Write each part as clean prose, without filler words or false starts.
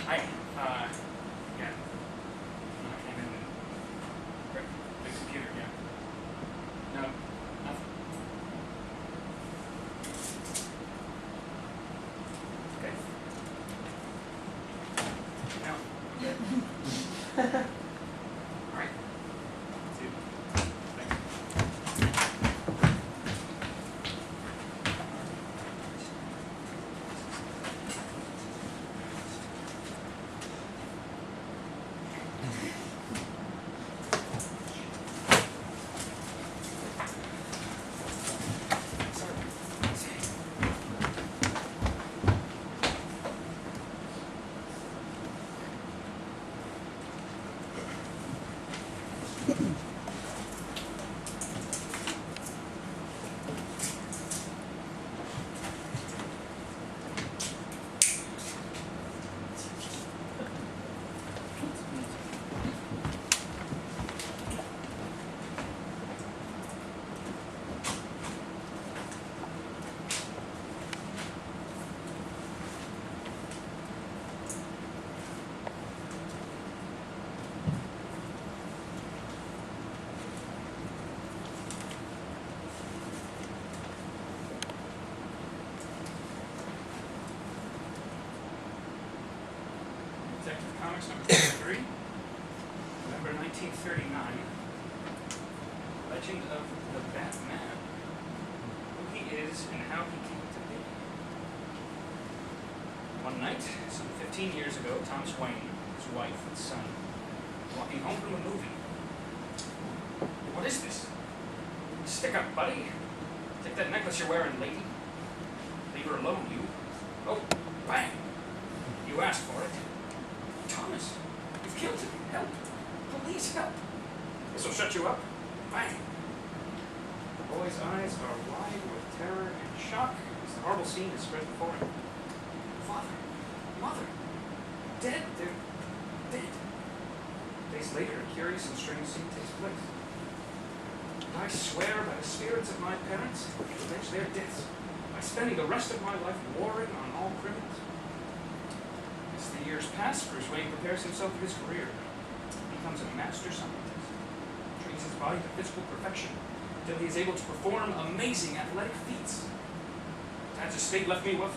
Hi. Yeah. I came in and the computer, yeah. No, nothing. Okay. No. All right. See you. Thanks. Detective Comics number 33, November 1939. Legend of the Batman. Who he is and how he came to be. One night, some 15 years ago, Thomas Wayne, his wife and son, walking home from a movie. What is this? Stick up, buddy. Take that necklace you're wearing, lady. Leave her alone, you. Oh, bang. You asked for it. Thomas, you've killed him. Help. Please help. This will shut you up. Bang. The boy's eyes are wide with terror and shock as the horrible scene is spread before him. Father, mother, dead. They're dead. Days later, a curious and strange scene takes place. I swear by the spirits of my parents to avenge their deaths by spending the rest of my life warring on all criminals. As the years pass, Bruce Wayne prepares himself for his career. He becomes a master scientist, trains his body to physical perfection until he is able to perform amazing athletic feats. Dad's estate left me with.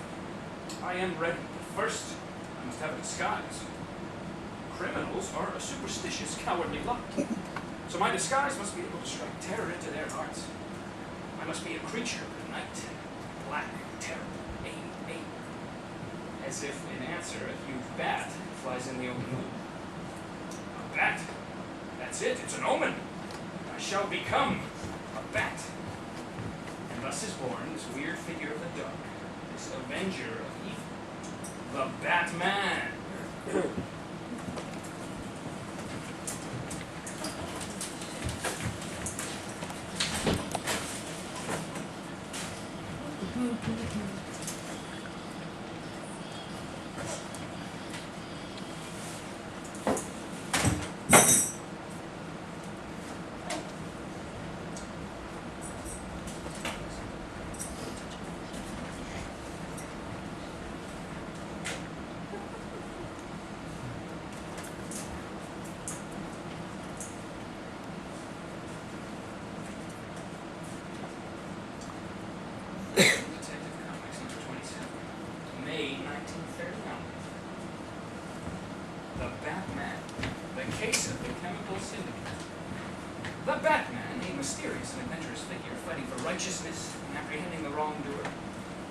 I am ready, but first I must have a disguise. Criminals are a superstitious, cowardly lot, so my disguise must be able to strike terror into their hearts. I must be a creature of the night, black terror. As if in answer, a huge bat flies in the open moon. A bat? That's it, it's an omen. I shall become a bat. And thus is born this weird figure of the dark, this avenger of evil, the Batman. The Batman, a mysterious and adventurous figure fighting for righteousness and apprehending the wrongdoer.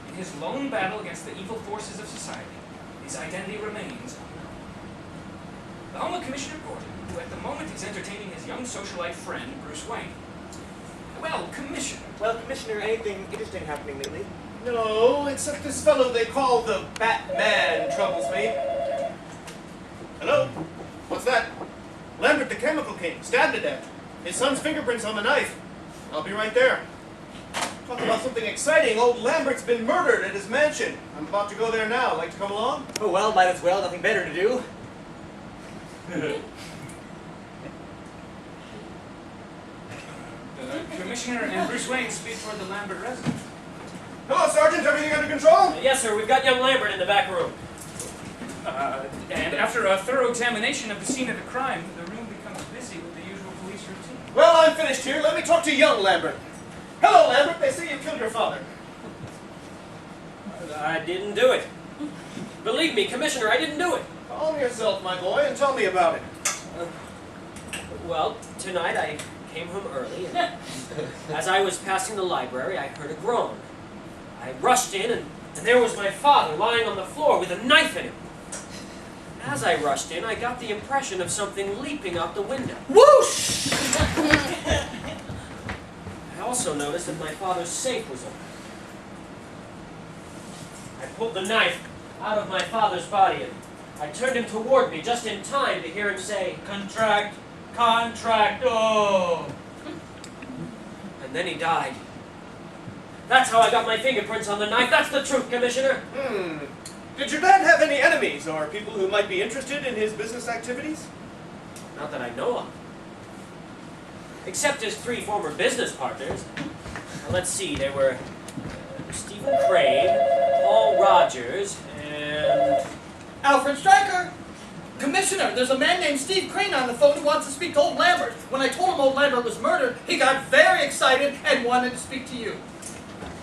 In his lone battle against the evil forces of society, his identity remains unknown. The home of Commissioner Gordon, who at the moment is entertaining his young socialite friend, Bruce Wayne. Well, Commissioner. Well, Commissioner, anything interesting happening lately? No, except this fellow they call the Batman troubles me. Hello? What's that? Lambert the Chemical King, stabbed to death. His son's fingerprints on the knife. I'll be right there. Talk about something exciting. Old Lambert's been murdered at his mansion. I'm about to go there now. Like to come along? Oh, well, might as well. Nothing better to do. Commissioner and Bruce Wayne speak for the Lambert residence. Hello, Sergeant. Everything under control? Yes, sir. We've got young Lambert in the back room. And after a thorough examination of the scene of the crime, the room becomes busy with the usual police routine. Well, I'm finished here. Let me talk to young Lambert. Hello, Lambert. They say you killed your father. I didn't do it. Believe me, Commissioner, I didn't do it. Calm yourself, my boy, and tell me about it. Well, tonight I came home early, and as I was passing the library, I heard a groan. I rushed in, and there was my father lying on the floor with a knife in him. As I rushed in, I got the impression of something leaping out the window. Whoosh! I also noticed that my father's safe was open. I pulled the knife out of my father's body, and I turned him toward me just in time to hear him say, "Contract, contract, oh!" And then he died. That's how I got my fingerprints on the knife. That's the truth, Commissioner. Did your dad have any enemies or people who might be interested in his business activities? Not that I know of. Except his 3 former business partners. Now, let's see, there were Stephen Crane, Paul Rogers, and... Alfred Stryker! Commissioner, there's a man named Steve Crane on the phone who wants to speak to old Lambert. When I told him old Lambert was murdered, he got very excited and wanted to speak to you.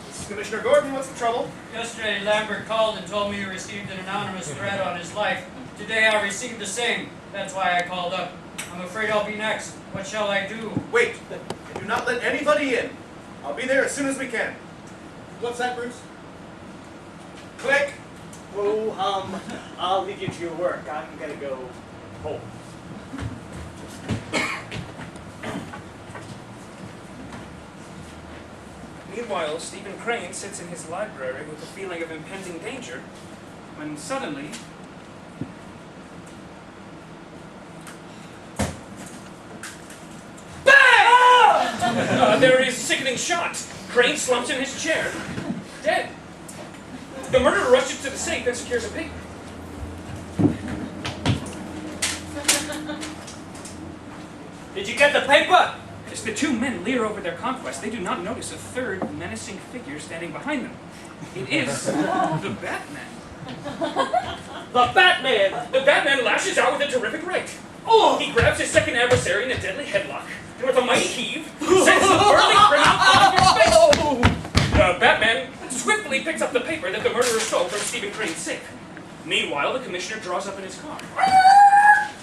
This is Commissioner Gordon. What's the trouble? Yesterday, Lambert called and told me he received an anonymous threat on his life. Today, I received the same. That's why I called up. I'm afraid I'll be next. What shall I do? Wait. Do not let anybody in. I'll be there as soon as we can. What's that, Bruce? Click. Oh, I'll leave you to your work. I'm gonna go home. Meanwhile, Stephen Crane sits in his library with a feeling of impending danger, when suddenly... Bang! There is a sickening shot. Crane slumps in his chair, dead. The murderer rushes to the safe and secures a paper. Did you get the paper? As the 2 men leer over their conquest, they do not notice a third menacing figure standing behind them. It is the Batman. The Batman! The Batman lashes out with a terrific right. Oh! He grabs his second adversary in a deadly headlock, and with a mighty heave, sends the burning criminal out of his face. The Batman swiftly picks up the paper that the murderer stole from Stephen Crane's safe. Meanwhile, the Commissioner draws up in his car.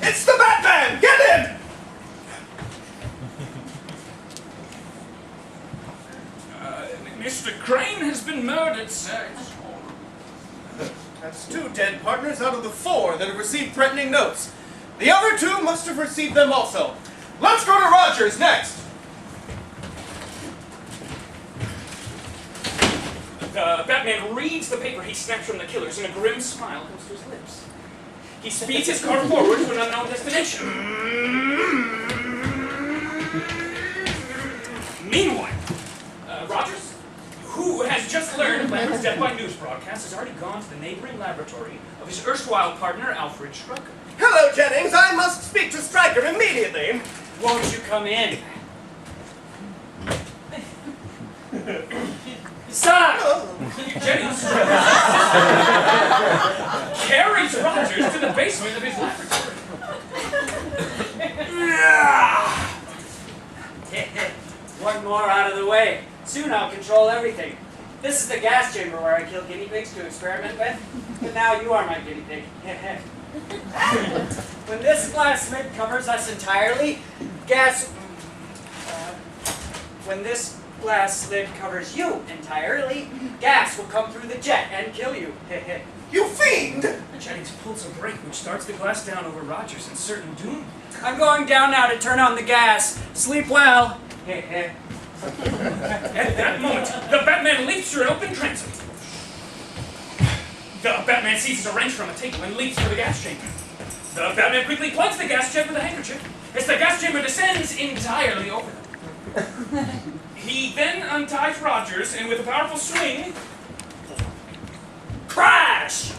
It's the Batman! Get in! Mr. Crane has been murdered, sir. That's 2 dead partners out of the 4 that have received threatening notes. The other 2 must have received them also. Let's go to Rogers next. Batman reads the paper he snatched from the killers, and a grim smile comes to his lips. He speeds his car forward to an unknown destination. Meanwhile, Rogers, who has just learned of Lambert's death by news broadcast, has already gone to the neighboring laboratory of his erstwhile partner, Alfred Stryker. Hello, Jennings. I must speak to Stryker immediately. Won't you come in? Sir! Jennings carries Rogers to the basement of his laboratory. One more out of the way. Soon I'll control everything. This is the gas chamber where I kill guinea pigs to experiment with. But now you are my guinea pig. When this glass lid covers us entirely, gas when this glass lid covers you entirely, gas will come through the jet and kill you. Heh. You fiend! Jennings pulls a brake which starts the glass down over Rogers in certain doom. I'm going down now to turn on the gas. Sleep well. Heh. At that moment, the Batman leaps through an open transom. The Batman seizes a wrench from a table and leaps for the gas chamber. The Batman quickly plugs the gas jet with a handkerchief as the gas chamber descends entirely over them. He then unties Rogers and with a powerful swing, crash!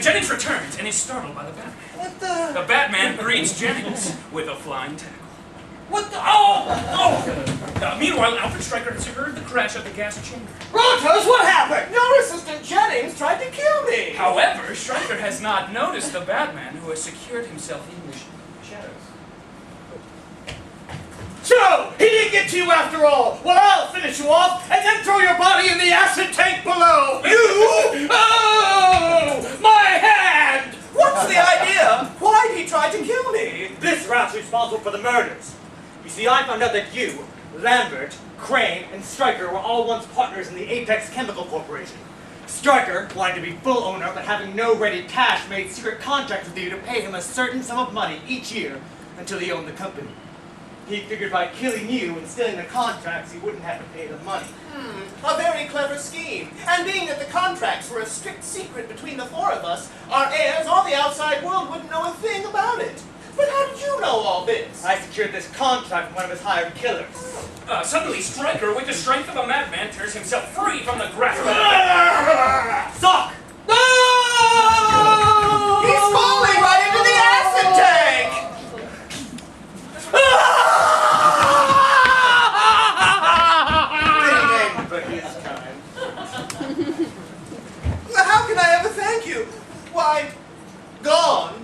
Jennings returns and is startled by the Batman. What the? The Batman greets Jennings with a flying tackle. What the? Oh! Meanwhile, Alfred Stryker has heard the crash of the gas chamber. Rogers, what happened? Your assistant Jennings tried to kill me. However, Stryker has not noticed the Batman who has secured himself in the shadows. So, he didn't get to you after all. Well, I'll finish you off and then throw your body in the acid tank below. You? Oh! My hand! What's the idea? Why'd he try to kill me? This rat's responsible for the murders. You see, I found out that you, Lambert, Crane, and Stryker were all once partners in the Apex Chemical Corporation. Stryker wanted to be full owner, but having no ready cash, made secret contracts with you to pay him a certain sum of money each year until he owned the company. He figured by killing you and stealing the contracts, he wouldn't have to pay the money. A very clever scheme. And being that the contracts were a strict secret between the four of us, our heirs, all the outside world wouldn't know a thing about it. But how did you know all this? I secured this contract from one of his hired killers. Suddenly, Stryker, with the strength of a madman, tears himself free from the grasp of the Sock! No! He's falling right into the acid tank! But his time. How can I ever thank you? Why, gone.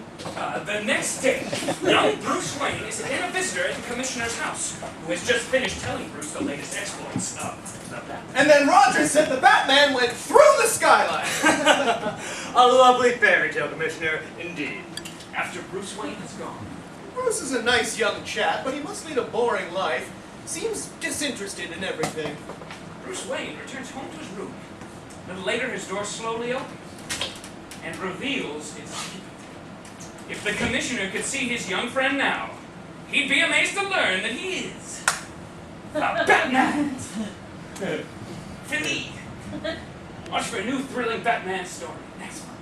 The next day, young Bruce Wayne is again a visitor at the Commissioner's house, who has just finished telling Bruce the latest exploits of the Batman. And then Rogers said the Batman went through the skyline. A lovely fairy tale, Commissioner, indeed. After Bruce Wayne is gone, Bruce is a nice young chap, but he must lead a boring life. Seems disinterested in everything. Bruce Wayne returns home to his room. A little later, his door slowly opens and reveals its secret. If the Commissioner could see his young friend now, he'd be amazed to learn that he is the Batman! Philly! Watch for a new thrilling Batman story next month.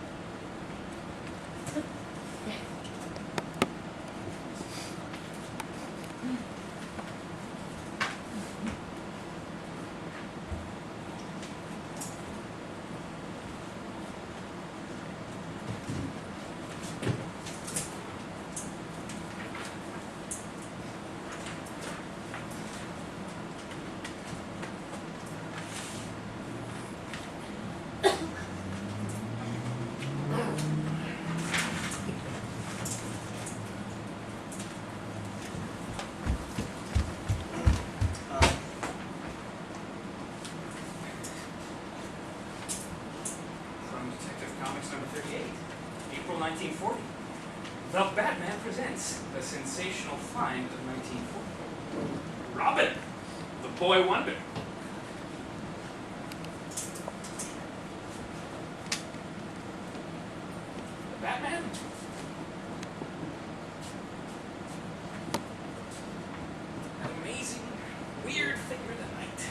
April 1940. The Batman presents the sensational find of 1940. Robin, the boy wonder. The Batman? An amazing, weird figure of the night.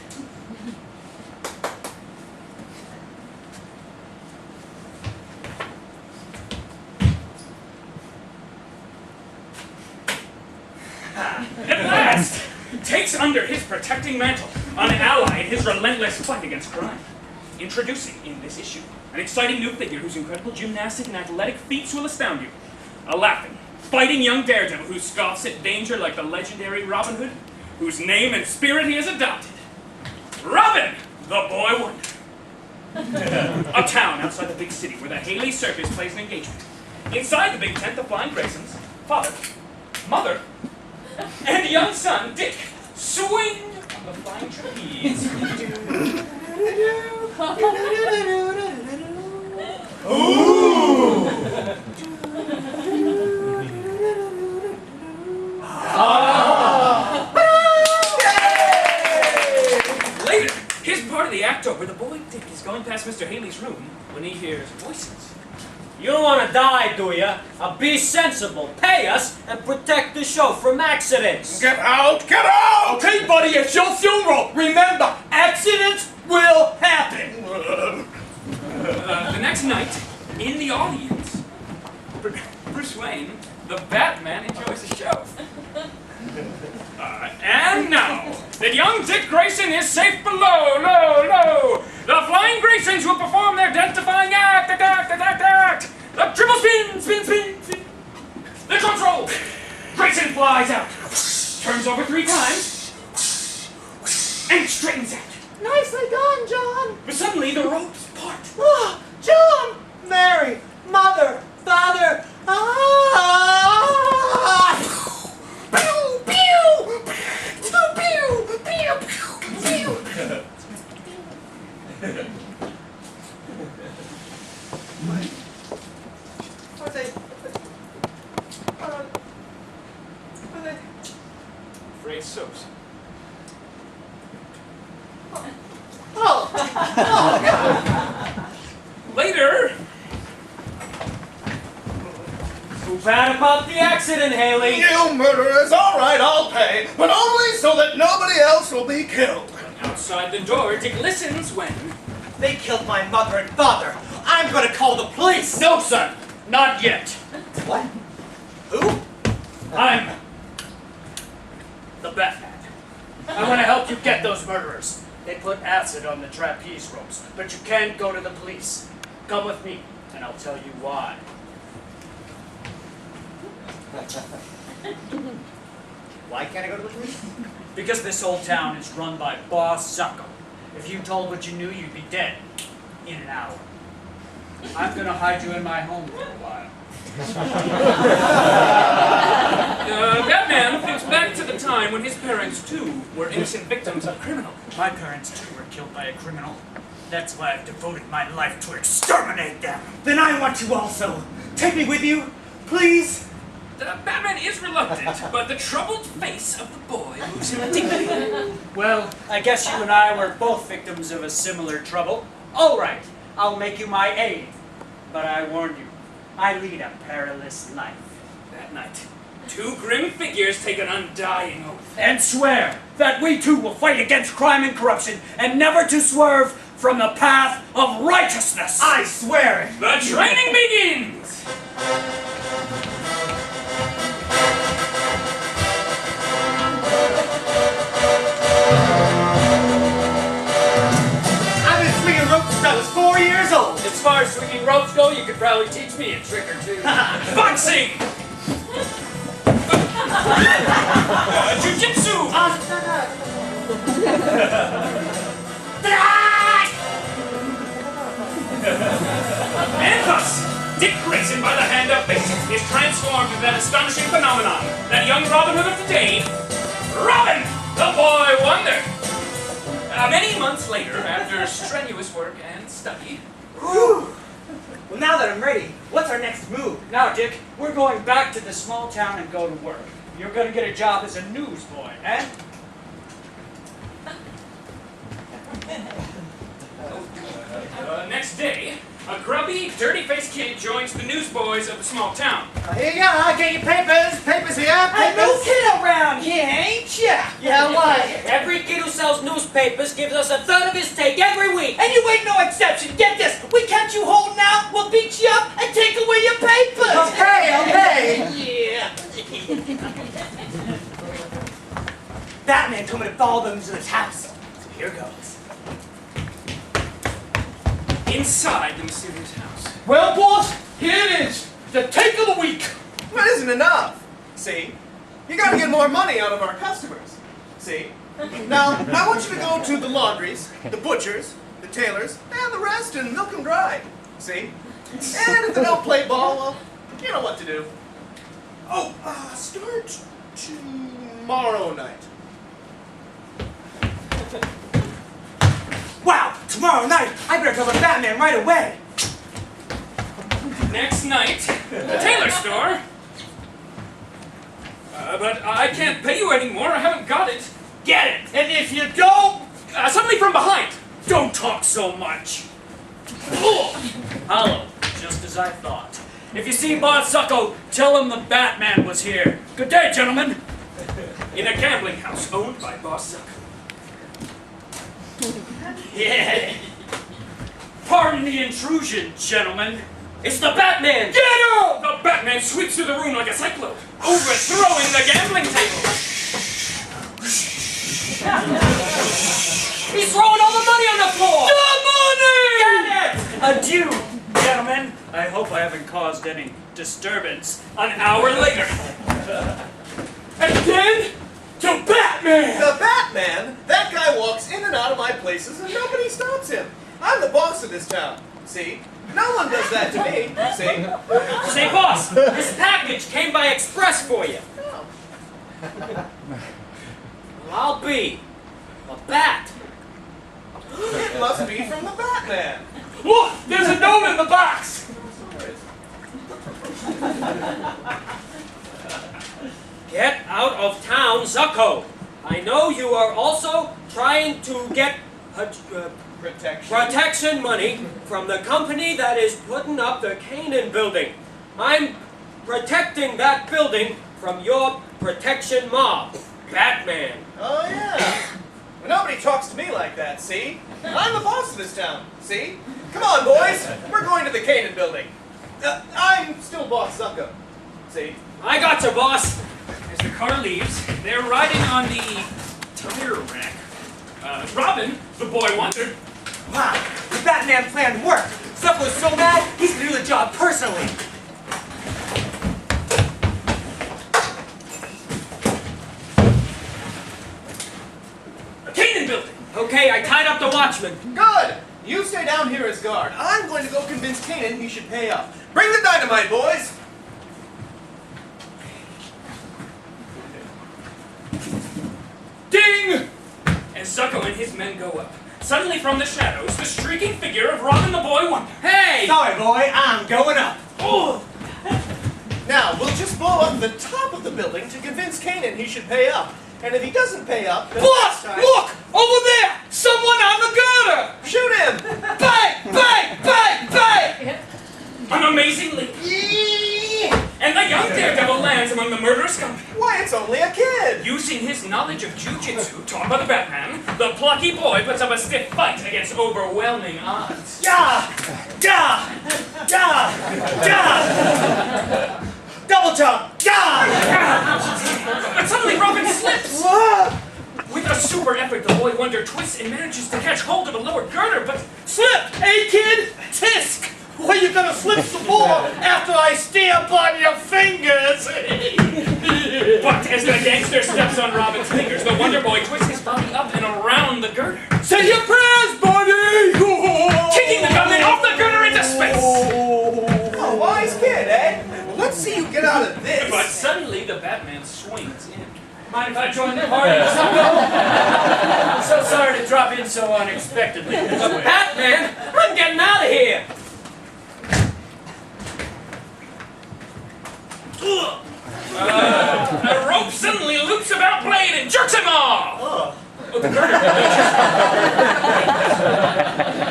At last, takes under his protecting mantle an ally in his relentless fight against crime. Introducing, in this issue, an exciting new figure whose incredible gymnastic and athletic feats will astound you. A laughing, fighting young daredevil who scoffs at danger like the legendary Robin Hood, whose name and spirit he has adopted. Robin, the boy wonder. A town outside the big city where the Haley Circus plays an engagement. Inside the big tent, the Flying Graysons, father, mother, and young son, Dick, swing on the flying trapeze. Ooh! past Mr. Haley's room when he hears voices. You don't want to die, do ya? Be sensible, pay us, and protect the show from accidents. Get out! Get out! Okay, buddy, it's your funeral. Remember, accidents will happen. The next night, in the audience, Bruce Wayne, the Batman, enjoys the show. And now, that young Dick Grayson is safe below, low. The Flying Graysons will perform their identifying act. The triple spin. The control. Grayson flies out, turns over 3 times, and straightens out. Nicely done, John. But suddenly, the ropes part. Oh, John, Mary, Mother, Father. Pew, pew, pew, pew, pew, pew. Are they? Afraid so. Later. Too bad about the accident, Haley. You murderers, all right, I'll pay, but only so that nobody else will be killed. Outside the door, Dick listens when... They killed my mother and father. I'm gonna call the police. No, son, not yet. What? Who? I'm the Batman. I want to help you get those murderers. They put acid on the trapeze ropes, but you can't go to the police. Come with me, and I'll tell you why. Why can't I go to the police? Because this whole town is run by Boss Zucko. If you told what you knew, you'd be dead in an hour. I'm gonna hide you in my home for a while. Batman thinks back to the time when his parents, too, were innocent victims of criminal. My parents, too, were killed by a criminal. That's why I've devoted my life to exterminate them. Then I want to also. Take me with you, please. Batman is reluctant, but the troubled face of the boy moves him deeply. Well, I guess you and I were both victims of a similar trouble. All right, I'll make you my aide. But I warn you, I lead a perilous life. That night, 2 grim figures take an undying oath. And swear that we too will fight against crime and corruption and never to swerve from the path of righteousness. I swear it. The training begins! I've been swinging ropes since I was 4 years old. As far as swinging ropes go, you could probably teach me a trick or two. Boxing! Jiu-jitsu! Handcuffs! Dick Grayson, by the hand of fate, is transformed into that astonishing phenomenon, that young Robin Hood of today, Robin, the boy wonder. Many months later, after strenuous work and study, Whew. Well, now that I'm ready, what's our next move? Now, Dick, we're going back to the small town and go to work. You're going to get a job as a newsboy, eh? next day, a grubby, dirty-faced kid joins the newsboys of the small town. Here you go, get your papers. Papers here, A new papers. kid around here, ain't ya? Yeah, why? Every kid who sells newspapers gives us a third of his take every week. And you ain't no exception. Get this. We catch you holding out, we'll beat you up and take away your papers. Okay. Yeah. Batman told me to follow them to his house. So here goes. Inside the mysterious house. Well, boss, here it is. The take of the week. That isn't enough. See? You gotta get more money out of our customers. See? Now, I want you to go to the laundries, the butchers, the tailors, and the rest and milk them dry. See? And if they don't play ball, well, you know what to do. Oh, start tomorrow night. Wow, tomorrow night, I better tell the Batman right away. Next night, the tailor store. But I can't pay you anymore. I haven't got it. Get it. And if you don't, Suddenly from behind. Don't talk so much. Hello, just as I thought. If you see Boss Zucco, tell him the Batman was here. Good day, gentlemen. In a gambling house owned by Boss Zucco. Yeah. Pardon the intrusion, gentlemen. It's the Batman! Get him! The Batman sweeps through the room like a cyclone, overthrowing the gambling table. He's throwing all the money on the floor! The money! Get it! Adieu, gentlemen. I hope I haven't caused any disturbance. An hour later. And then, to Batman! The Batman? That guy walks in and out of my places and nobody stops him. I'm the boss of this town. See? No one does that to me. See? Say, boss, this package came by express for you. No. Well, I'll be a bat. It must be from the Batman. Look, there's a note in the box! Get out of town, Zucco. I know you are also trying to get protection money from the company that is putting up the Canaan building. I'm protecting that building from your protection mob, Batman. Oh, yeah. Well, nobody talks to me like that, see? I'm the boss of this town, see? Come on, boys. We're going to the Canaan building. I'm still Boss Zucco, see? I got you, boss. As the car leaves, they're riding on the tire rack. Robin, the boy wonder. Wow, the Batman plan worked. Zucco's so mad, he's gonna do the job personally. The Canaan building! Okay, I tied up the watchman. Good. You stay down here as guard. I'm going to go convince Canaan he should pay up. Bring the dynamite, boys. Ding! As Zucco and his men go up, suddenly from the shadows, the streaking figure of Robin the Boy Wonder. Hey! Sorry, boy, I'm going up. Oh! Now, we'll just blow up the top of the building to convince Canaan he should pay up. And if he doesn't pay up, then Boss, next time... look! Over there! Someone on the girder! Shoot him! Bang! Bang! Bang! Bang! Unamazingly. And the young daredevil lands among the murderous company. Why, it's only a kid! Using his knowledge of jujitsu taught by the Batman, the plucky boy puts up a stiff fight against overwhelming odds. Yeah! Yeah! Yeah! Yeah! Double jump! Yeah! But suddenly Robin slips! With a super effort, the Boy Wonder twists and manages to catch hold of a lower girder, but Slip! Hey, kid! Tisk! Why you gonna slip some more after I stamp on your fingers? But as the gangster steps on Robin's fingers, the Wonder Boy twists his body up and around the girder, Say your prayers, buddy! kicking the gunman off the girder into space! Oh, wise kid, eh? Well, let's see you get out of this. But suddenly the Batman swings in. Mind if I join the party, Zucco? I'm so sorry to drop in so unexpectedly this way. Batman, I'm getting out of here. A rope suddenly loops about Blade and jerks him off! Oh, the girder.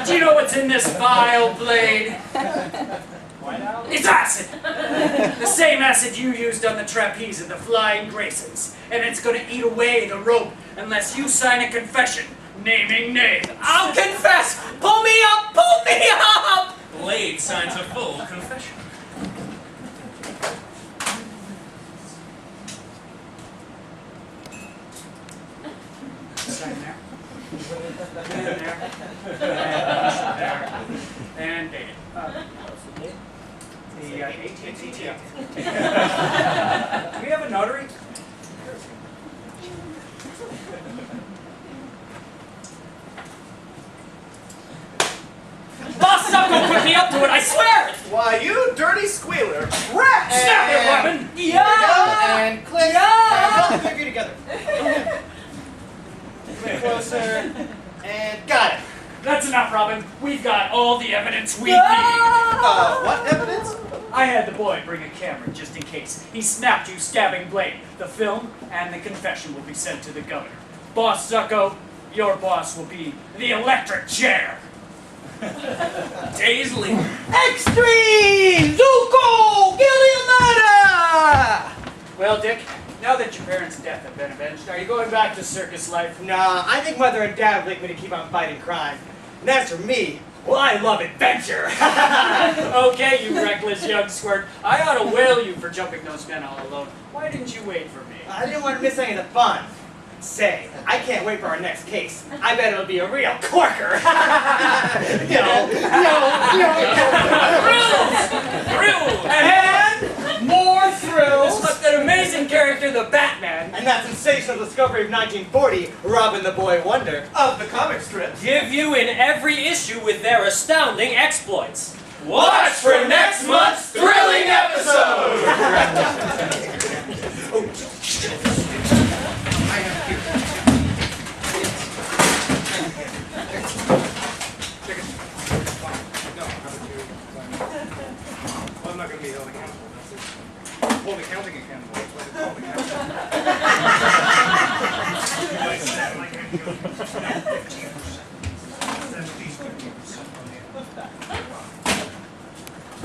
Do you know what's in this vial, Blade? It's acid! The same acid you used on the trapeze of the Flying Graces. And it's gonna eat away the rope unless you sign a confession naming names. I'll confess! Pull me up! Pull me up! Blade signs a full confession. Sign there. And there. And date it. The AT&T. Do we have a notary? Boss Zucco put me up to it, I swear it! Why, you dirty squealer. Rat! Snap it, Robin! Yeah! And click. Yeah! And put you together. Closer. And got it. That's enough, Robin. We've got all the evidence we need. What evidence? I had the boy bring a camera just in case. He snapped you stabbing Blade. The film and the confession will be sent to the governor. Boss Zucco, your boss will be the electric chair. Daisley. Extreme! Zuko! Gilliamana! Well, Dick, now that your parents' death have been avenged, are you going back to circus life? Nah, I think Mother and Dad would like me to keep on fighting crime. And as for me, well, I love adventure. Okay, you reckless young squirt. I ought to whale you for jumping those men all alone. Why didn't you wait for me? I didn't want to miss any of the fun. Say, I can't wait for our next case. I bet it'll be a real corker. Thrills! And more thrills. But that amazing character, the Batman, And that sensational discovery of 1940, Robin the Boy Wonder. Of the comic strips. give you in every issue with their astounding exploits. Watch for next month's thrilling episode! Well, I'm not going to be held accountable. That's it. Hold accounting accountable. That's what they call the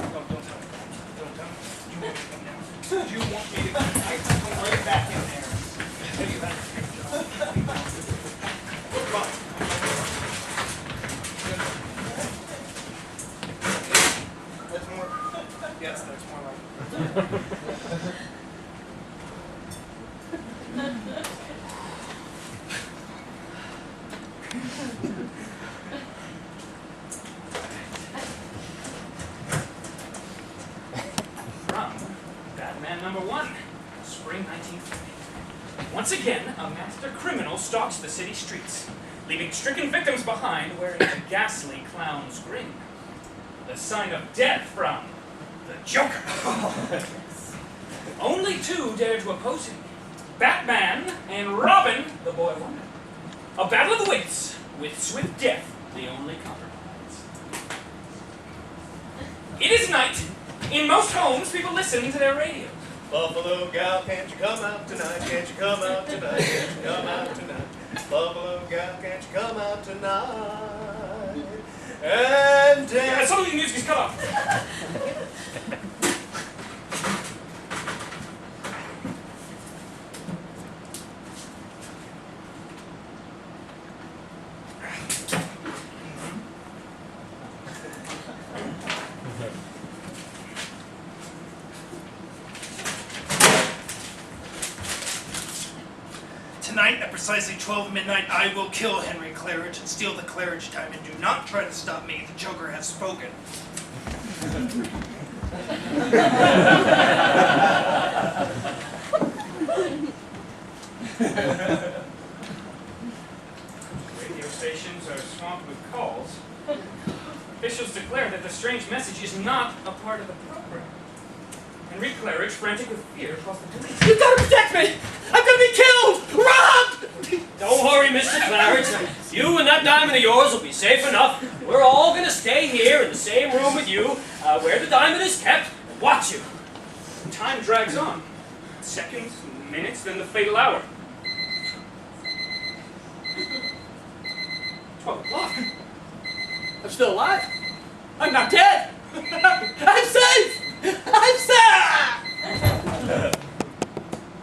Don't tell me. Don't tell me. You want me to come down? You want me to come right back in there? Hey, you have a good job. Come on. That's more. Yes, that's more like it. From Batman #1, spring 1950. Once again, a master criminal stalks the city streets, leaving stricken victims behind wearing a ghastly clown's grin. The sign of death from the Joker. Only two dare to oppose him, Batman and Robin, the Boy Wonder. A battle awaits, with swift death the only compromise. It is night. In most homes, people listen to their radios. Buffalo gal, can't you come out tonight? Can't you come out tonight? Can't you come out tonight? Buffalo gal, can't you come out tonight? And some of the music is cut off. Tonight, at precisely 12 midnight, I will kill Henry Claridge and steal the Claridge diamond. Do not try to stop me. The Joker has spoken. Radio stations are swamped with calls. Officials declare that the strange message is not a part of the program. Henry Claridge, frantic with fear, calls the police. You gotta protect me! I'm gonna be killed! Robbed! Don't worry, Mr. Claridge. You and that diamond of yours will be safe enough. We're all going to stay here in the same room with you, where the diamond is kept, and watch you. Time drags on. Seconds, minutes, then the fatal hour. 12 o'clock. I'm still alive. I'm not dead. I'm safe! I'm safe!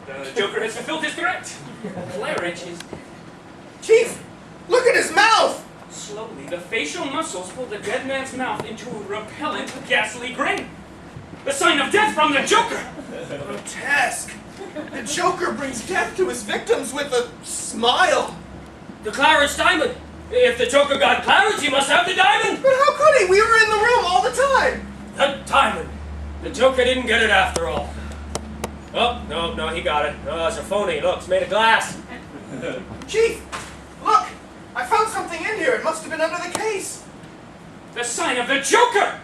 The Joker has fulfilled his threat. Claridge is... Chief, look at his mouth! Slowly, the facial muscles pull the dead man's mouth into a repellent, ghastly grin. The sign of death from the Joker! Grotesque. The Joker brings death to his victims with a smile. The Claridge diamond. If the Joker got Claridge, he must have the diamond. But how could he? We were in the room all the time. The diamond. The Joker didn't get it after all. Oh, no, he got it. No, it's a phony. Look, it's made of glass. Chief, look! I found something in here. It must have been under the case. The sign of the Joker!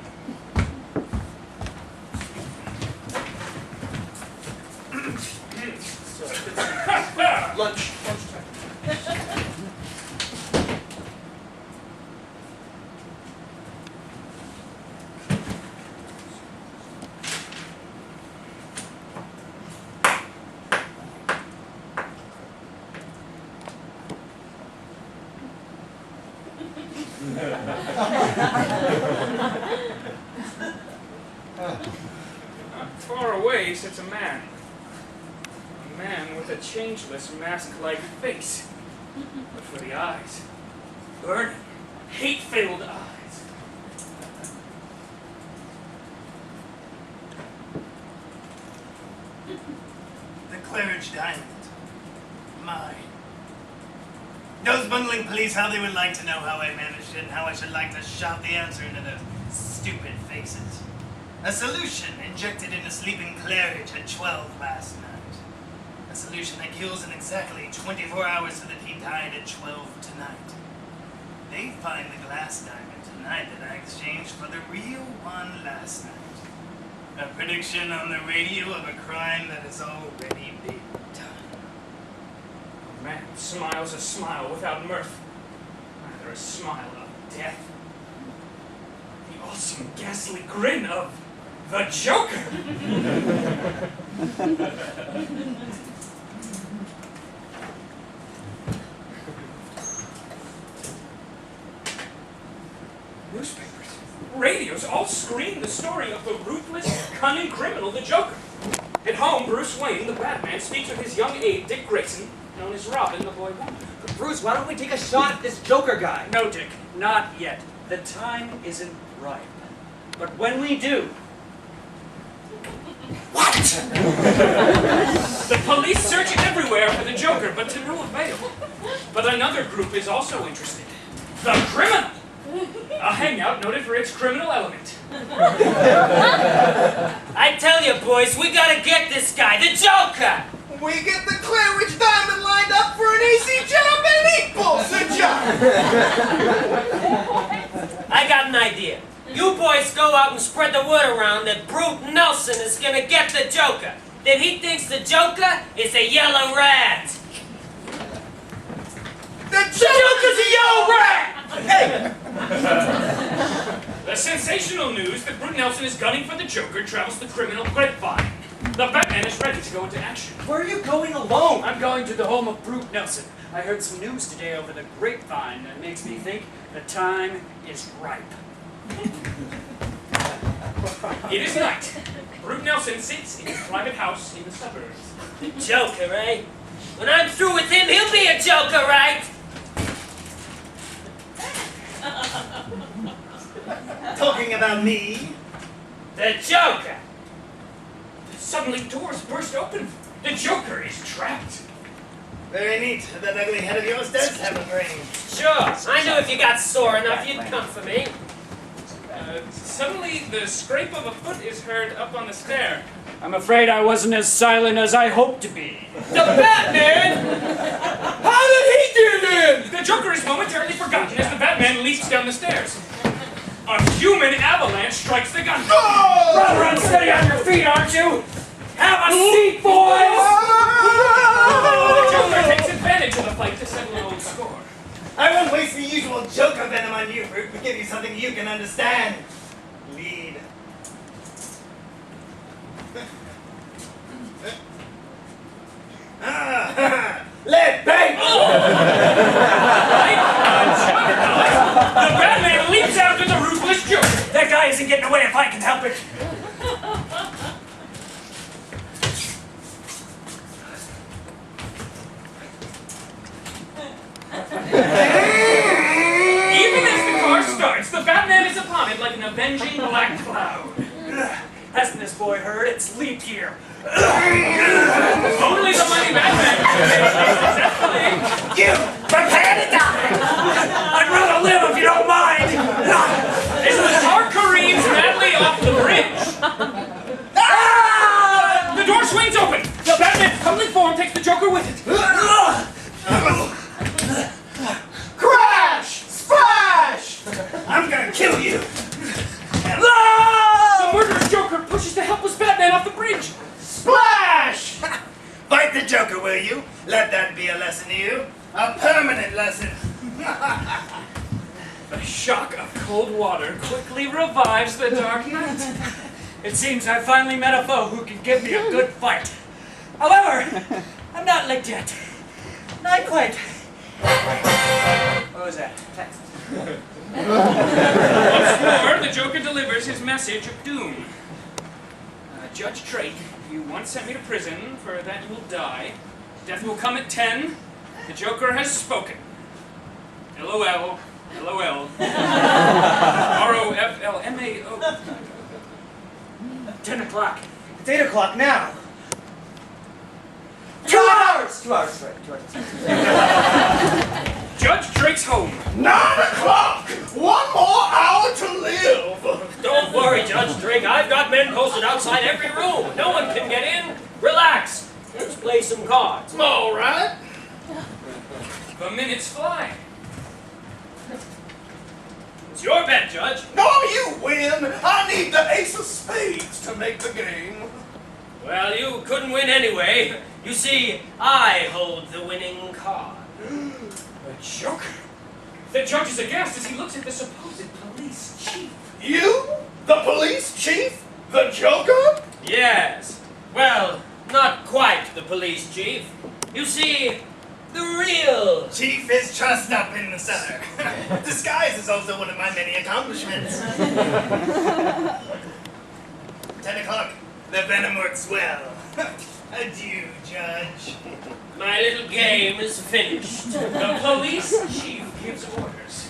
Lunchtime. changeless, mask-like face. But for the eyes, burning, hate-filled eyes. The Claridge diamond. Mine. Those bungling police, how they would like to know how I managed it and how I should like to shove the answer into those stupid faces. A solution injected into sleeping Claridge at 12 last night. A solution that kills in exactly 24 hours so that he died at 12 tonight. They find the glass diamond tonight that I exchanged for the real one last night. A prediction on the radio of a crime that has already been done. A man smiles a smile without mirth, neither a smile of death. The awesome, ghastly grin of the Joker! Newspapers, radios all scream the story of the ruthless, cunning criminal, the Joker. At home, Bruce Wayne, the Batman, speaks with his young aide, Dick Grayson, known as Robin, the Boy Wonder. Bruce, why don't we take a shot at this Joker guy? No, Dick, not yet. The time isn't ripe. But when we do... What? The police search everywhere for the Joker, but to no avail. But another group is also interested. The Criminal! A hangout noted for its criminal element. I tell you, boys, we gotta get this guy, the Joker! We get the Claridge diamond lined up for an easy job and he pulls the job! I got an idea. You boys go out and spread the word around that Brute Nelson is gonna get the Joker. That he thinks the Joker is a yellow rat. The Joker's a yellow rat! Hey! The sensational news that Brute Nelson is gunning for the Joker travels the criminal grapevine. The Batman is ready to go into action. Where are you going alone? I'm going to the home of Brute Nelson. I heard some news today over the grapevine that makes me think the time is ripe. It is night. Brute Nelson sits in his private house in the suburbs. Joker, eh? When I'm through with him, he'll be a Joker, right? Talking about me? The Joker! Suddenly, doors burst open. The Joker is trapped. Very neat. That ugly head of yours does have a brain. Sure, I knew if you got sore enough, you'd come for me. Suddenly, the scrape of a foot is heard up on the stair. I'm afraid I wasn't as silent as I hoped to be. The Batman? How did he get in? The Joker is momentarily forgotten as the Batman leaps down the stairs. A human avalanche strikes the gun. Oh! Rather unsteady on your feet, aren't you? Have a seat, boys! The Joker takes advantage of the fight to settle an old score. I won't waste the usual Joker venom on you, Brute, but give you something you can understand. Lead. Let bang! The Batman leaps after the ruthless Joker. That guy isn't getting away if I can help it. Even as the car starts, the Batman is upon it like an avenging black cloud. Hasn't this boy heard? It's leap year. Only the mighty Batman can successfully. You prepare to die! I'd rather live if you don't mind! As the car careens madly off the bridge, the door swings open. The Batman's tumbling form takes the Joker with it. Crash! Splash! I'm gonna kill you! The murderous Joker pushes the helpless Batman off the bridge. Splash! Fight the Joker, will you? Let that be a lesson to you. A permanent lesson. The shock of cold water quickly revives the Dark Knight. It seems I finally met a foe who can give me a good fight. However, I'm not licked yet. Not quite. What was that? Text. Once more, the Joker delivers his message of doom. Judge Drake, you once sent me to prison, for that you will die. Death will come at 10. The Joker has spoken. LOL. LOL. ROFLMAO. 10 o'clock. It's 8 o'clock now. 2 hours! 2 hours straight. 2 hours. Judge Drake's home. 9 o'clock! 1 more hour to live! Don't worry, Judge Drake. I've got men posted outside every room. No one can get in. Relax. Let's play some cards. All right. The minutes fly. It's your bet, Judge. No, you win! I need the ace of spades to make the game. Well, you couldn't win anyway. You see, I hold the winning card. The Joker. The judge is aghast as he looks at the supposed police chief. You? The police chief? The Joker? Yes. Well, not quite the police chief. You see, the real. Chief is trussed up in the cellar. Disguise is also one of my many accomplishments. 10 o'clock. The venom works well. Adieu, Judge. My little game is finished. The police chief gives orders.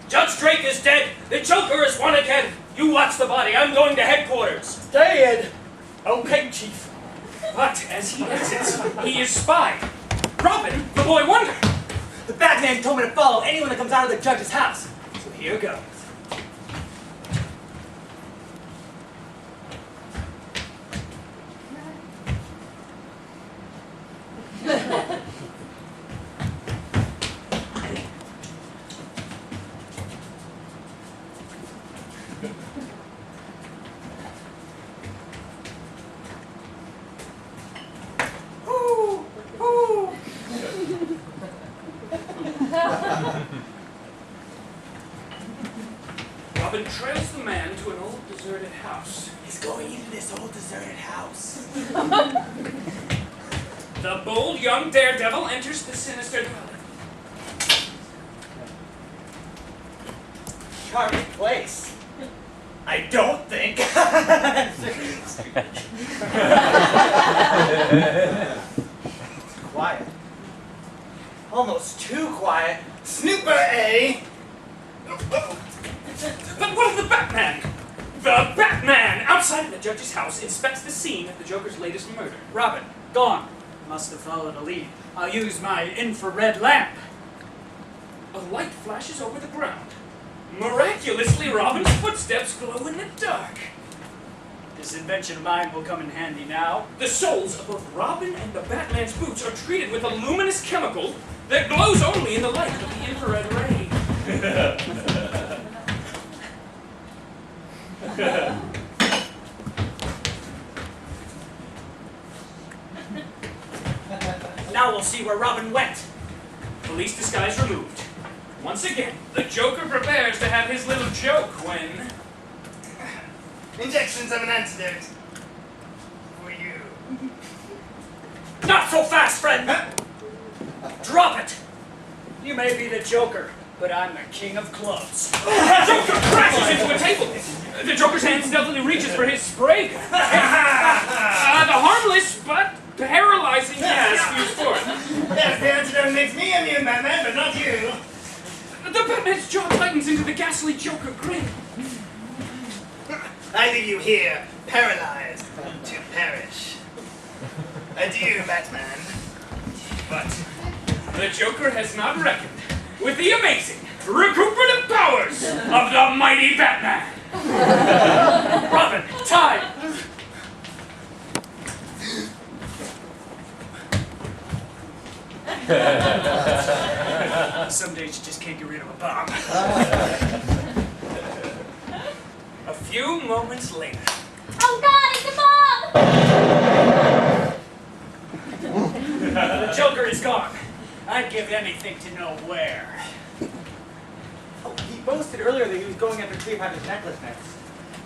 Judge Drake is dead. The Joker is won again. You watch the body. I'm going to headquarters. Dead. Okay, Chief. But as he exits, he is spied. Robin, the boy wonder. The Batman told me to follow anyone that comes out of the judge's house. So here goes. Robin trails the man to an old deserted house. He's going into this old deserted house. The bold young daredevil enters the sinister dwelling. Charming place. I don't think. It's quiet. Almost too quiet. Snooper, eh? But what of the Batman? The Batman, outside the judge's house, inspects the scene of the Joker's latest murder. Robin, gone. Must have followed a lead. I'll use my infrared lamp. A light flashes over the ground. Miraculously, Robin's footsteps glow in the dark. This invention of mine will come in handy now. The soles of both Robin and the Batman's boots are treated with a luminous chemical that glows only in the light of the infrared ray. Now we'll see where Robin went. Police disguise removed. Once again, the Joker prepares to have his little joke when... Injections of an antidote. For you. Not so fast, friend! Drop it! You may be the Joker, but I'm the king of clubs. The Joker crashes into a table. The Joker's hand stealthily reaches for his spray gun. The harmless but paralyzing gas fused forth. Yes, the antidote makes me immune, Batman, but not you. The Batman's jaw tightens into the ghastly Joker grin. I leave you here, paralyzed, to perish. Adieu, Batman. But the Joker has not reckoned with the amazing recuperative powers of the mighty Batman. Robin, time! Some days you just can't get rid of a bomb. A few moments later. Oh God, it's a bomb! The Joker is gone. I'd give anything to know where. Oh, he boasted earlier that he was going after Cleopatra's necklace next.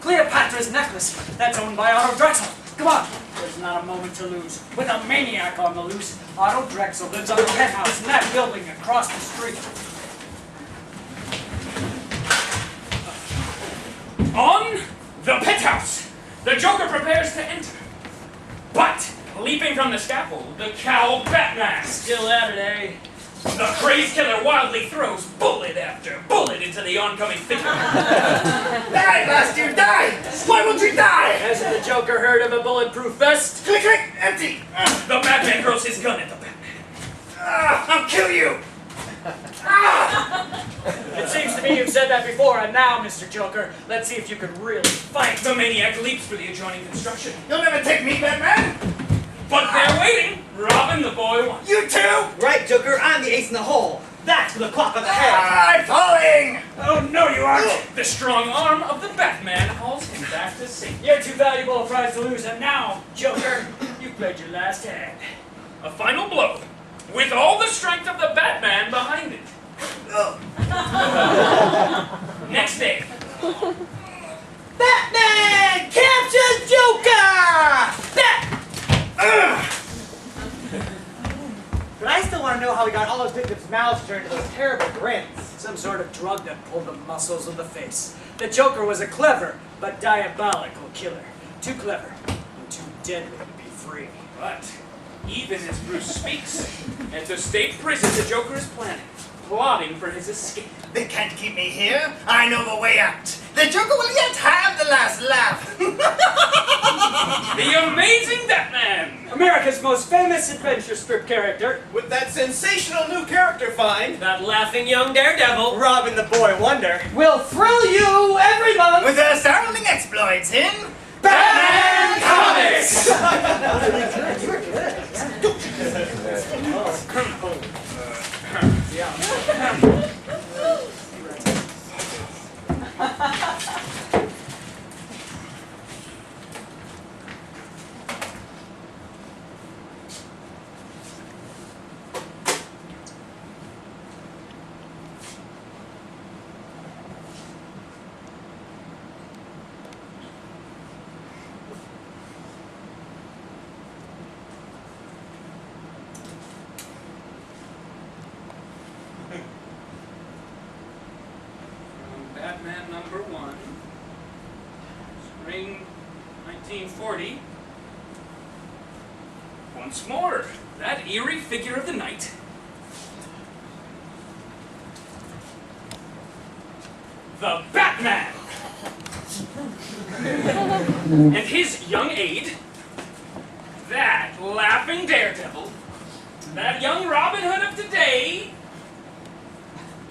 Cleopatra's necklace! That's owned by Otto Drexel. Come on! There's not a moment to lose. With a maniac on the loose, Otto Drexel lives on the penthouse in that building across the street. On the penthouse, the Joker prepares to enter. But Leaping from the scaffold, the cowl Batman. Still at it, eh? The crazed killer wildly throws bullet after bullet into the oncoming figure. Die, bastard, die! Why won't you die? Hasn't the Joker heard of a bulletproof vest? Click, click, empty! The Batman throws his gun at the Batman. I'll kill you! It seems to me you've said that before, and now, Mr. Joker, let's see if you can really fight. The maniac leaps for the adjoining construction. You'll never take me, Batman! But they're waiting. Robin the boy won. You too! Right, Joker, I'm the ace in the hole. That's for the clock of the head. I'm falling! Oh, no, you aren't. The strong arm of the Batman hauls him back to safety. You're too valuable a prize to lose, and now, Joker, you've played your last hand. A final blow, with all the strength of the Batman behind it. Next day. Batman captures Joker! But I still want to know how he got all those victims' mouths turned into those terrible grins. Some sort of drug that pulled the muscles of the face. The Joker was a clever but diabolical killer. Too clever and too deadly to be free. But even as Bruce speaks, at the state prison the Joker is planning, plotting for his escape. They can't keep me here. I know the way out. The Joker will yet have the last laugh. The amazing Batman! America's most famous adventure strip character. With that sensational new character find, That laughing young daredevil. Robin the Boy Wonder. Will thrill you every month. With their startling exploits in Batman Comics! Batman #1, spring 1940. Once more, that eerie figure of the night. The Batman! And his young aide, that laughing daredevil, that young Robin Hood of today,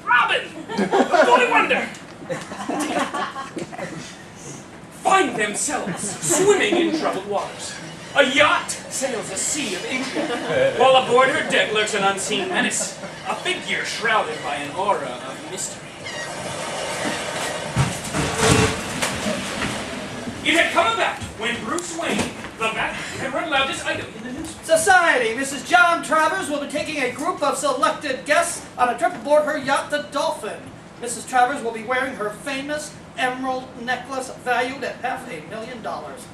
Robin, the boy wonder, find themselves swimming in troubled waters. A yacht sails a sea of intrigue, while aboard her deck lurks an unseen menace, a figure shrouded by an aura of mystery. It had come about when Bruce Wayne, the Batman, had read aloud this item in the newspaper. Society, Mrs. John Travers will be taking a group of selected guests on a trip aboard her yacht, the Dolphin. Mrs. Travers will be wearing her famous emerald necklace valued at $500,000.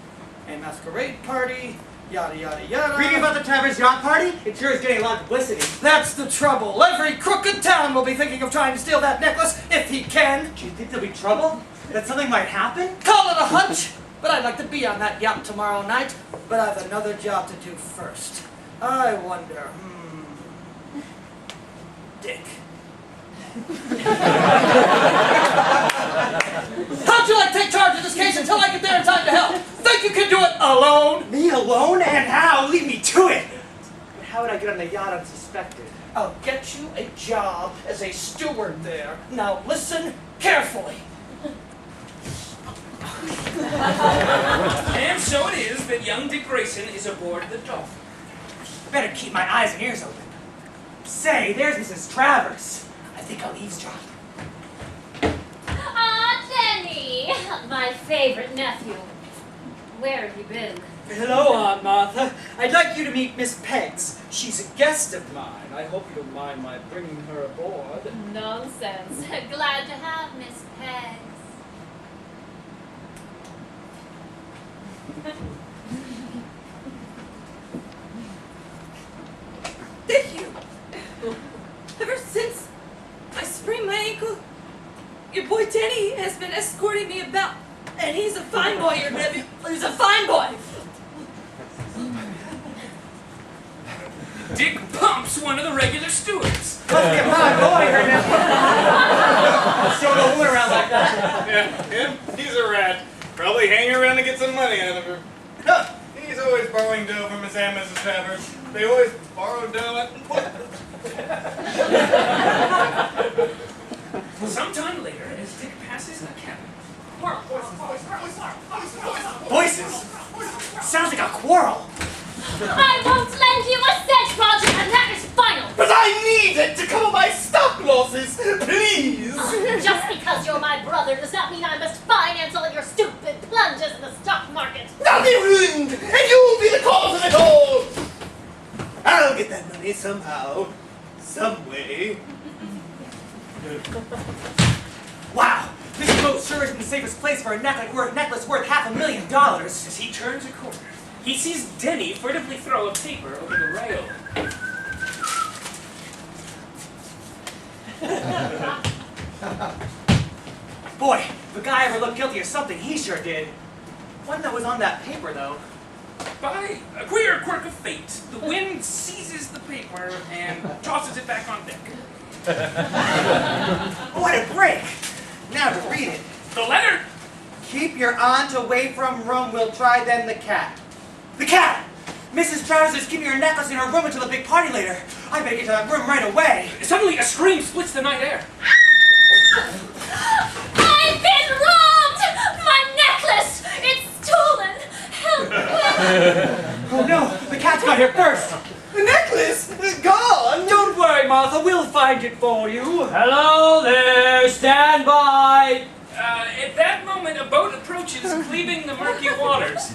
A masquerade party, yada yada yada. Reading about the Travers yacht party? It sure is getting a lot of publicity. That's the trouble. Every crook in town will be thinking of trying to steal that necklace if he can. Do you think there'll be trouble? That something might happen? Call it a hunch, but I'd like to be on that yacht tomorrow night. But I have another job to do first. I wonder, Dick. How'd you like to take charge of this case until I get there in time to help? Think you can do it alone? Me alone? And how? Leave me to it! But how would I get on the yacht unsuspected? I'll get you a job as a steward there. Now listen carefully. And so it is that young Dick Grayson is aboard the Dolphin. Better keep my eyes and ears open. Say, there's Mrs. Travers. I think I'll eavesdrop. Ah, Jenny! My favorite nephew. Where have you been? Hello, Aunt Martha. I'd like you to meet Miss Peggs. She's a guest of mine. I hope you don't mind my bringing her aboard. Nonsense. Glad to have Miss Peggs. Thank you. Ever since I sprained my ankle, your boy Denny has been escorting me about, and he's a fine boy, your nephew. He's a fine boy. Dick pumps one of the regular stewards. Must be a fine boy, her nephew. Showing a woman around like that. Yeah, him? He's a rat. Probably hanging around to get some money out of her. Huh, he's always borrowing dough from his Aunt Mrs. Travers. They always borrow dough. Sometime later, as Dick passes a cabin. Voices. Sounds like a quarrel. I won't lend you a cent, Roger, and that is final. But I need it to cover my stock losses, please. Just because you're my brother does not mean I must finance all your stupid plunges in the stock market. I'll be ruined, and you'll be the cause of it all. I'll get that money somehow, some way. Wow, this boat sure isn't the safest place for a necklace worth $500,000. As he turns a corner, he sees Denny furtively throw a paper over the rail. Boy, if a guy ever looked guilty of something, he sure did. What that was on that paper, though? By a queer quirk of fate, the wind seizes the paper and tosses it back on deck. What a break! Now to read it. The letter! Keep your aunt away from room, we'll try then the cat. The cat! Mrs. Travers is keeping her necklace in her room until the big party later. I better get to that room right away. Suddenly, a scream splits the night air. I've been robbed! My necklace! It's stolen! Help me! Oh no, the cat's got here first. The necklace is gone. Don't worry, Martha, we'll find it for you. Hello there, stand by! At that moment, a boat approaches, cleaving the murky waters.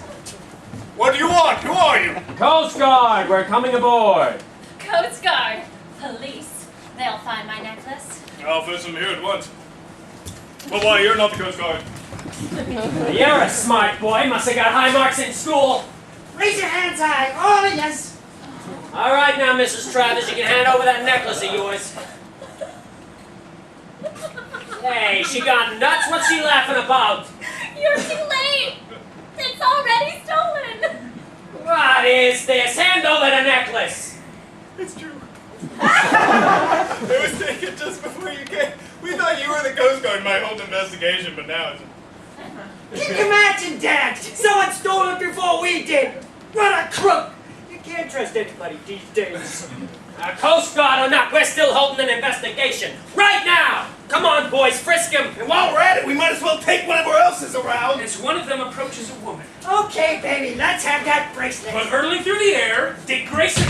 What do you want? Who are you? Coast Guard, we're coming aboard. Coast Guard. Police. They'll find my necklace. I'll fetch them here at once. Well, why, you're not the Coast Guard. You're a smart boy, must have got high marks in school. Raise your hands high, all of yes. All right now, Mrs. Travers, you can hand over that necklace of yours. Hey, she got nuts? What's she laughing about? You're too late! It's already stolen! What is this? Hand over the necklace. It's true. It was taken just before you came. We thought you were the Coast Guard in my whole investigation, but now it's... Can you imagine that? Someone stole it before we did. What a crook. You can't trust anybody these days. Coast Guard or not, we're still holding an investigation. Right now! Come on, boys, frisk him. And while we're at it, we might as well take whatever else is around. As one of them approaches a woman. Okay, baby, let's have that bracelet. But hurtling through the air, Dick Grayson.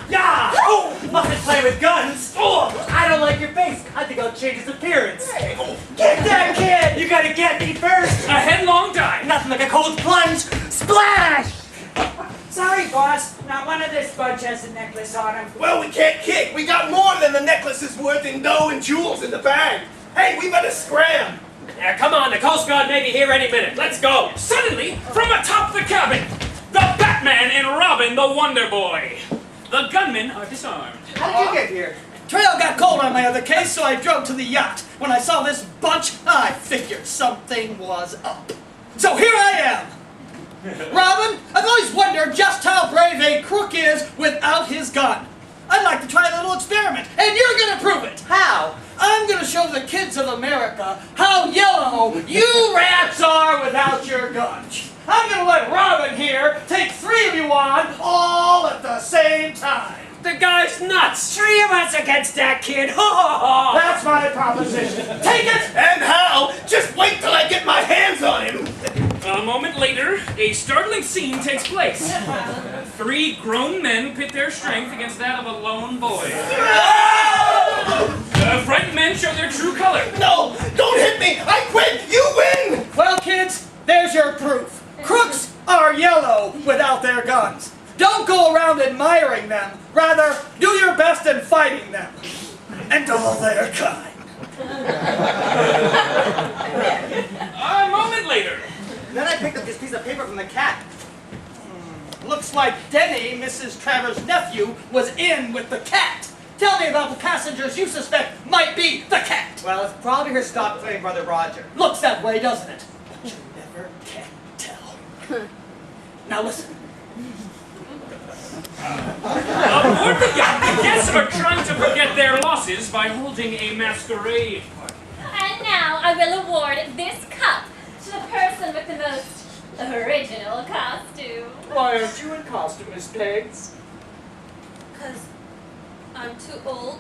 Yeah! Oh, mustn't play with guns. Oh, I don't like your face. I think I'll change his appearance. Get that kid! You gotta get me first. A headlong dive. Nothing like a cold plunge. Splash! Sorry, boss. Not one of this bunch has a necklace on him. Well, we can't kick. We got more than the necklace is worth in dough and jewels in the bag. Hey, we better scram. Come on, the Coast Guard may be here any minute. Let's go. Suddenly, from atop the cabin, the Batman and Robin the Wonder Boy. The gunmen are disarmed. How did you get here? Trail got cold on my other case, so I drove to the yacht. When I saw this bunch, I figured something was up. So here I am. Robin, I've always wondered just how brave a crook is without his gun. I'd like to try a little experiment, and you're going to prove it. How? I'm going to show the kids of America how yellow you rats are without your gun. I'm going to let Robin here take 3 of you on all at the same time. The guy's nuts. 3 of us against that kid. Ha ha ha! That's my proposition. Take it! And how? Just wait till I get my hands on him. A moment later, a startling scene takes place. 3 grown men pit their strength against that of a lone boy. The frightened men show their true color. No, don't hit me. I quit. You win. Well, kids, there's your proof. Crooks are yellow without their guns. Don't go around admiring them. Rather, do your best in fighting them. And all their kind. A moment later. Then I picked up this piece of paper from the cat. Looks like Denny, Mrs. Travers' nephew, was in with the cat. Tell me about the passengers you suspect might be the cat. Well, it's probably her stock playing brother Roger. Looks that way, doesn't it? But you never can tell. Now listen. Aboard the yacht, the guests are trying to forget their losses by holding a masquerade party. And now I will award this cup to the person with the most original costume. Why aren't you in costume, Miss Peggs? Because I'm too old.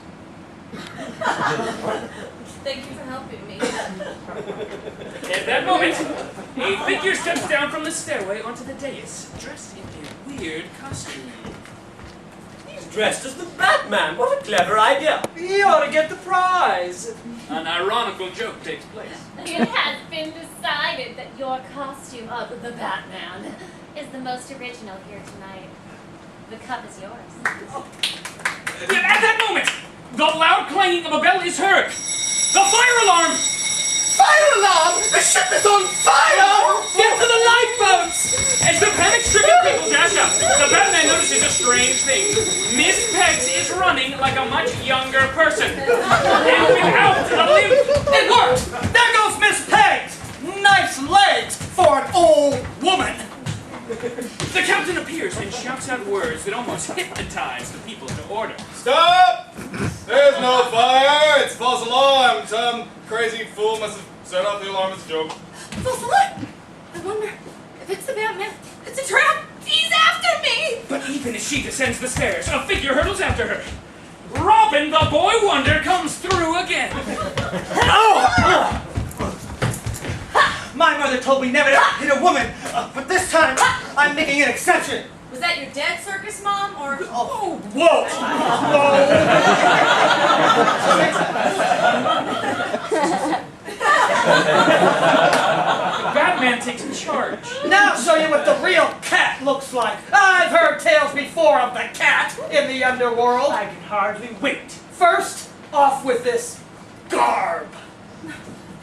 Thank you for helping me. At that moment, a figure steps down from the stairway onto the dais, dressed in a weird costume. He's dressed as the Batman. What a clever idea. He ought to get the prize. An ironical joke takes place. It has been decided that your costume of the Batman is the most original here tonight. The cup is yours. At that moment, the loud clanging of a bell is heard. The fire alarm! Fire alarm! The ship is on fire! Get to the lifeboats! As the panic-stricken people dash out, the Batman notices a strange thing. Miss Peggs is running like a much younger person. And without a limp. It worked! There goes Miss Peggs! Nice legs for an old woman! The captain appears and shouts out words that almost hypnotize the people to order. Stop! There's no fire! It's false alarm! Some crazy fool must have set off the alarm as a joke. False alarm! I wonder if it's the Batman. It's a trap! He's after me! But even as she descends the stairs, a figure hurtles after her. Robin, the boy wonder, comes through again. Oh! My mother told me never to hit a woman, but this time I'm making an exception. Was that your dead circus mom, or... Oh, whoa! Batman takes charge. Now I'll show you what the real cat looks like. I've heard tales before of the cat in the underworld. I can hardly wait. First, off with this garb.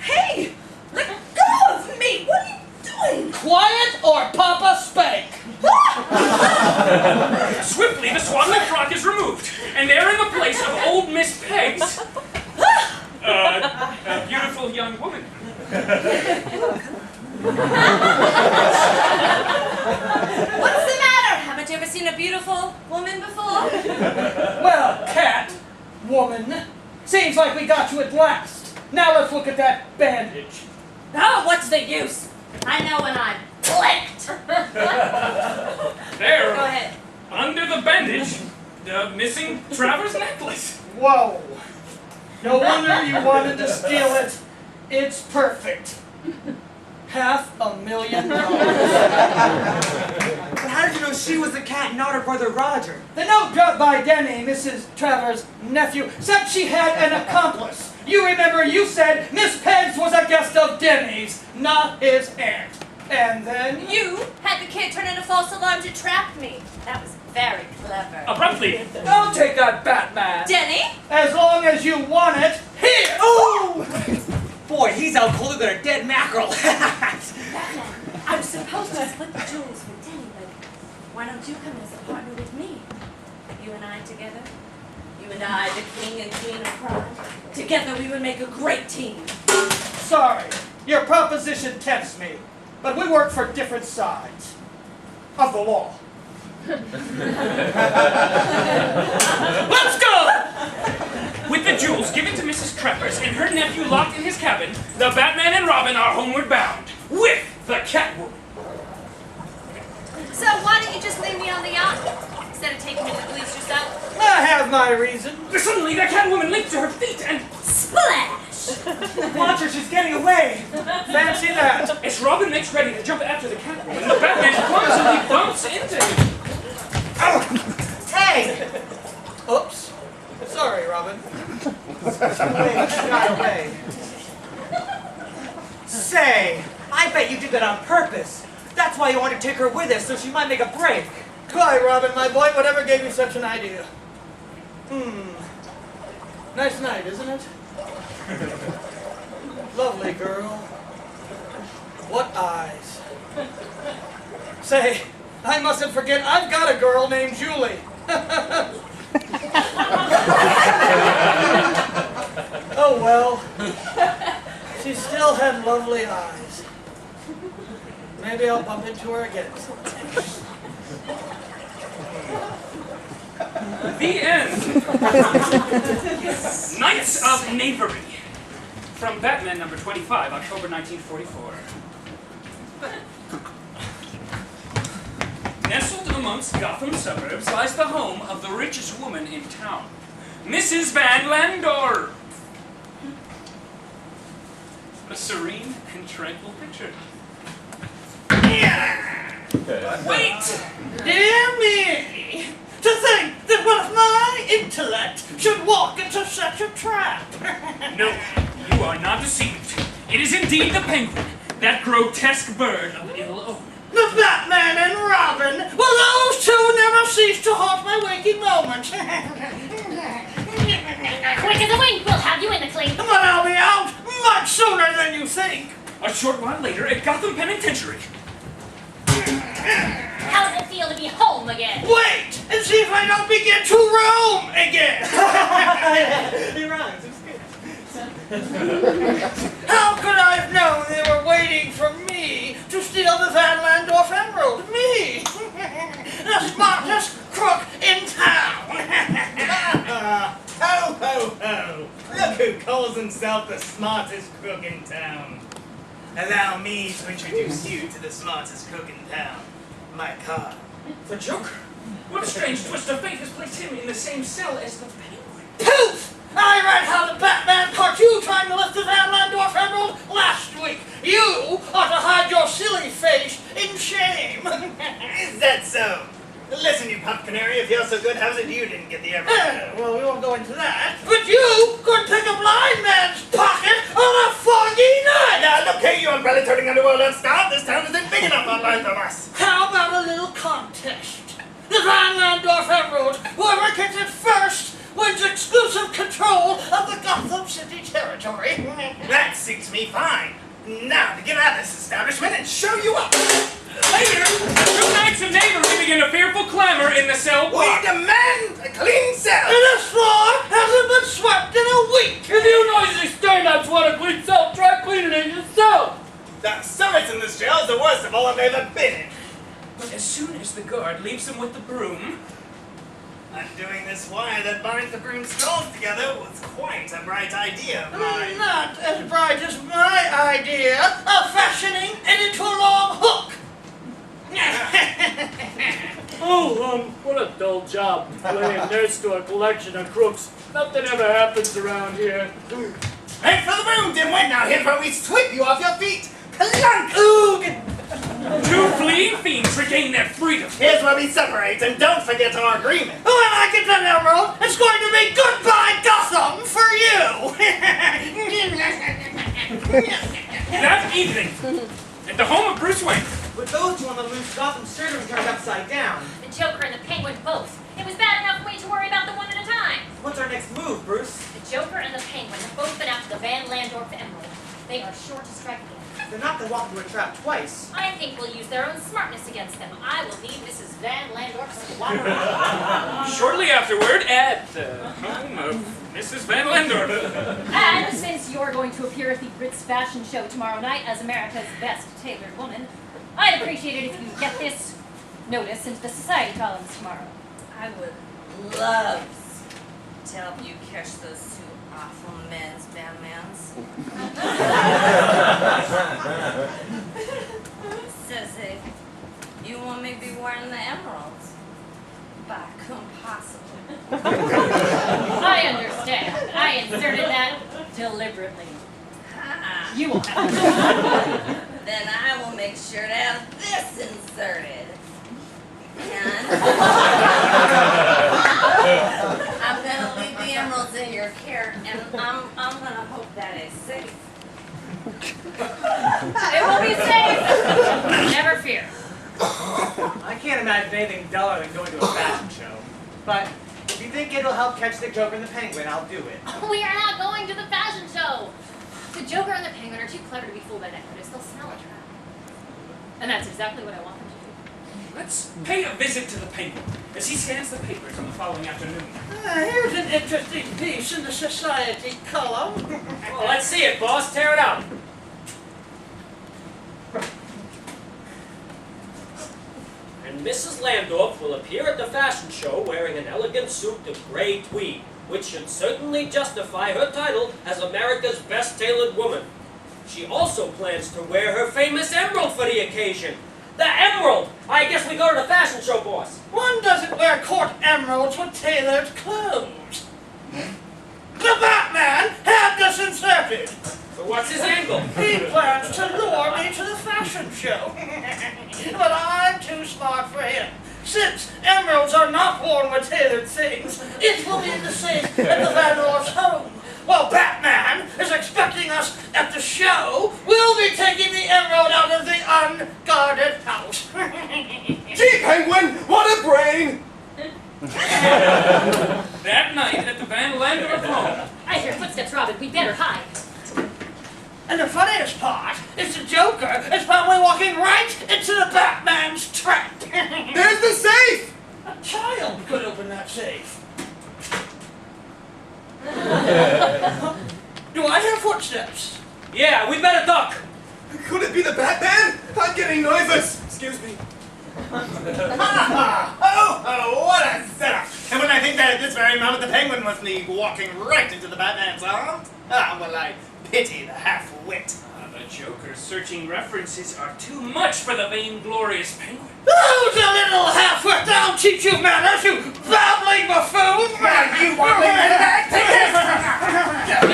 Hey! Let go of me! What are you doing? Quiet or Papa spank. Swiftly, the swaddling frock is removed, and there in the place of old Miss Peggs, a beautiful young woman. What's the matter? Haven't you ever seen a beautiful woman before? Well, cat, woman, seems like we got you at last. Now let's look at that bandage. Oh, what's the use? I know when I'm blinked. There, Go ahead. under the bandage, the missing Travers necklace. Whoa. No wonder you wanted to steal it. It's perfect. $500,000. But how did you know she was the cat and not her brother Roger? The note dropped by Denny, Mrs. Travers' nephew, said she had an accomplice. You remember you said Miss Peggs was a guest of Denny's, not his aunt. And then You had the kid turn in a false alarm to trap me. That was very clever. Abruptly, Don't take that, Batman. Denny? as long as you want it, here! Oh! Boy, he's out colder than a dead mackerel. Batman, I was supposed to split the jewels with Denny, but why don't you come as a partner with me? You and I together? You and I, the king and queen of crime. Together we would make a great team. Sorry, your proposition tempts me, but we work for different sides of the law. let's go! With the jewels given to Mrs. Travers and her nephew locked in his cabin, the Batman and Robin are homeward bound, with the Catwoman. So why don't you just leave me on the yacht instead of taking me to the police yourself? I have my reason. Suddenly, the Catwoman leaps to her feet and Splash! Watch her, she's getting away. Fancy that. as Robin makes ready to jump after the Catwoman, the Batman clumsily bumps into him. Hey! Oops. Sorry, Robin. Wait, she got away. Say, I bet you did that on purpose. That's why you wanted to take her with us, so she might make a break. Why, Robin, my boy, whatever gave you such an idea? Nice night, isn't it? Lovely girl. What eyes. Say, I mustn't forget I've got a girl named Julie. Oh well. She still had lovely eyes. Maybe I'll bump into her again sometime. The end. Knights of Knavery. From Batman number 25, October 1944. Nestled amongst Gotham suburbs lies the home of the richest woman in town, Mrs. Van Landor. A serene and tranquil picture. Wait! Dear me! To think that one of my intellect should walk into such a trap! No, you are not deceived. It is indeed the Penguin, that grotesque bird of ill omen. The Batman and Robin! Well, those two never cease to haunt my waking moments! Quick as a wink, we'll have you in the clean. But I'll be out much sooner than you think! A short while later at Gotham Penitentiary. How does it feel to be home again? Wait! And see if I don't begin to roam again! He rhymes, it's good. How could I have known they were waiting for me to steal the Van Landorf Emerald? Me! The smartest crook in town! Ho, ho, ho! Look who calls himself the smartest crook in town. Allow me to introduce you to the smartest crook in town, my car. The Joker? What a strange twist of fate has placed him in the same cell as the Penguin. Poof! I read how the Batman caught you trying to lift the Van Landorf Emerald last week. You ought to hide your silly face in shame. Is that so? Listen, you pop canary, if you're so good, how's it you didn't get the emerald? Well, we won't go into that. But you could pick a blind man's pocket on a foggy night. Now, look here, you umbrella turning underworld upstart. This town isn't big enough for both of us. How about a little contest? The Van Landorf Emerald, whoever gets it first, wins exclusive control of the Gotham City territory. That suits me fine. Now, to get out of this establishment and show you up. Later, the two knights of knavery begin a fearful clamor in the cell We block. demand a clean cell. And this floor hasn't been swept in a week. If you noisy stand-ups want a clean cell, try cleaning it yourself. The summits in this jail is the worst of all I've ever been in. But as soon as the guard leaves him with the broom, Undoing this wire that binds the broom stalls together was quite a bright idea of mine. Not as bright as my idea of fashioning it into a long hook. What a dull job laying nurse to a collection of crooks. Nothing ever happens around here. Hey, for the broom, dimwit! Now here's where we sweep you off your feet. Clunk! Oog! two fleeing fiends regain their freedom. Here's where we separate, and don't forget our agreement. When I get that emerald, it's going to be goodbye Gotham for you! That evening, at the home of Bruce Wayne, With those two on the loose, Gotham's sure to be turned upside down. The Joker and the Penguin both. It was bad enough for me to worry about them one at a time. What's our next move, Bruce? The Joker and the Penguin have both been after the Van Landorf Emerald. They are sure to strike again. They're not going to walk into a trap twice. I think we'll use their own smartness against them. I will lead Mrs. Van Landorf's squad. shortly afterward, at the home of Mrs. Van Landorf. And since you're going to appear at the Brits Fashion Show tomorrow night as America's best tailored woman, I'd appreciate it if you get this notice into the society columns tomorrow. I would love to help you catch those two awful men's Batmans. Sissy, you want me to be wearing the emeralds? But I couldn't possibly. I understand. I inserted that deliberately. Ah, You will have to. then I will make sure to have this inserted. And I'm gonna leave the emeralds in your care, and I'm gonna hope that it's safe. It will be safe. Never fear. I can't imagine anything duller than going to a fashion show. But if you think it'll help catch the Joker and the Penguin, I'll do it. We are not going to the fashion show. The Joker and the Penguin are too clever to be fooled by that notice. They'll smell a trap. And that's exactly what I want them to do. Let's pay a visit to the Penguin as he scans the papers on the following afternoon. Here's an interesting piece in the society column. Well, let's see it, boss. Tear it out. And Mrs. Landorf will appear at the fashion show wearing an elegant suit of gray tweed, which should certainly justify her title as America's best tailored woman. She also plans to wear her famous emerald for the occasion. The emerald! I guess we go to the fashion show, boss. One doesn't wear court emeralds with tailored clothes. The Batman had this inserted. So what's his angle? He plans to lure me to the fashion show. But I'm too smart for him. Since emeralds are not worn with tailored things, it will be the same at the Landorf's home. While Batman is expecting us at the show, we'll be taking the emerald out of the unguarded house. Gee, Penguin, what a brain! That night at the Van Landorf home. I hear footsteps, Robin. We better hide. And the funniest part is the Joker is probably walking right into the Batman's trap. There's the safe! A child could open that safe. Do I hear footsteps? Yeah, we better duck. Could it be the Batman? I'm getting nervous. Excuse me. Oh, what a setup! And when I think that at this very moment the Penguin must be walking right into the Batman's arms, well, I pity the half-wit. The Joker's searching references are too much for the vainglorious Penguin. Oh, the little half-wit, I'll teach you manners, you babbling buffoon! You wobbling back? Take this!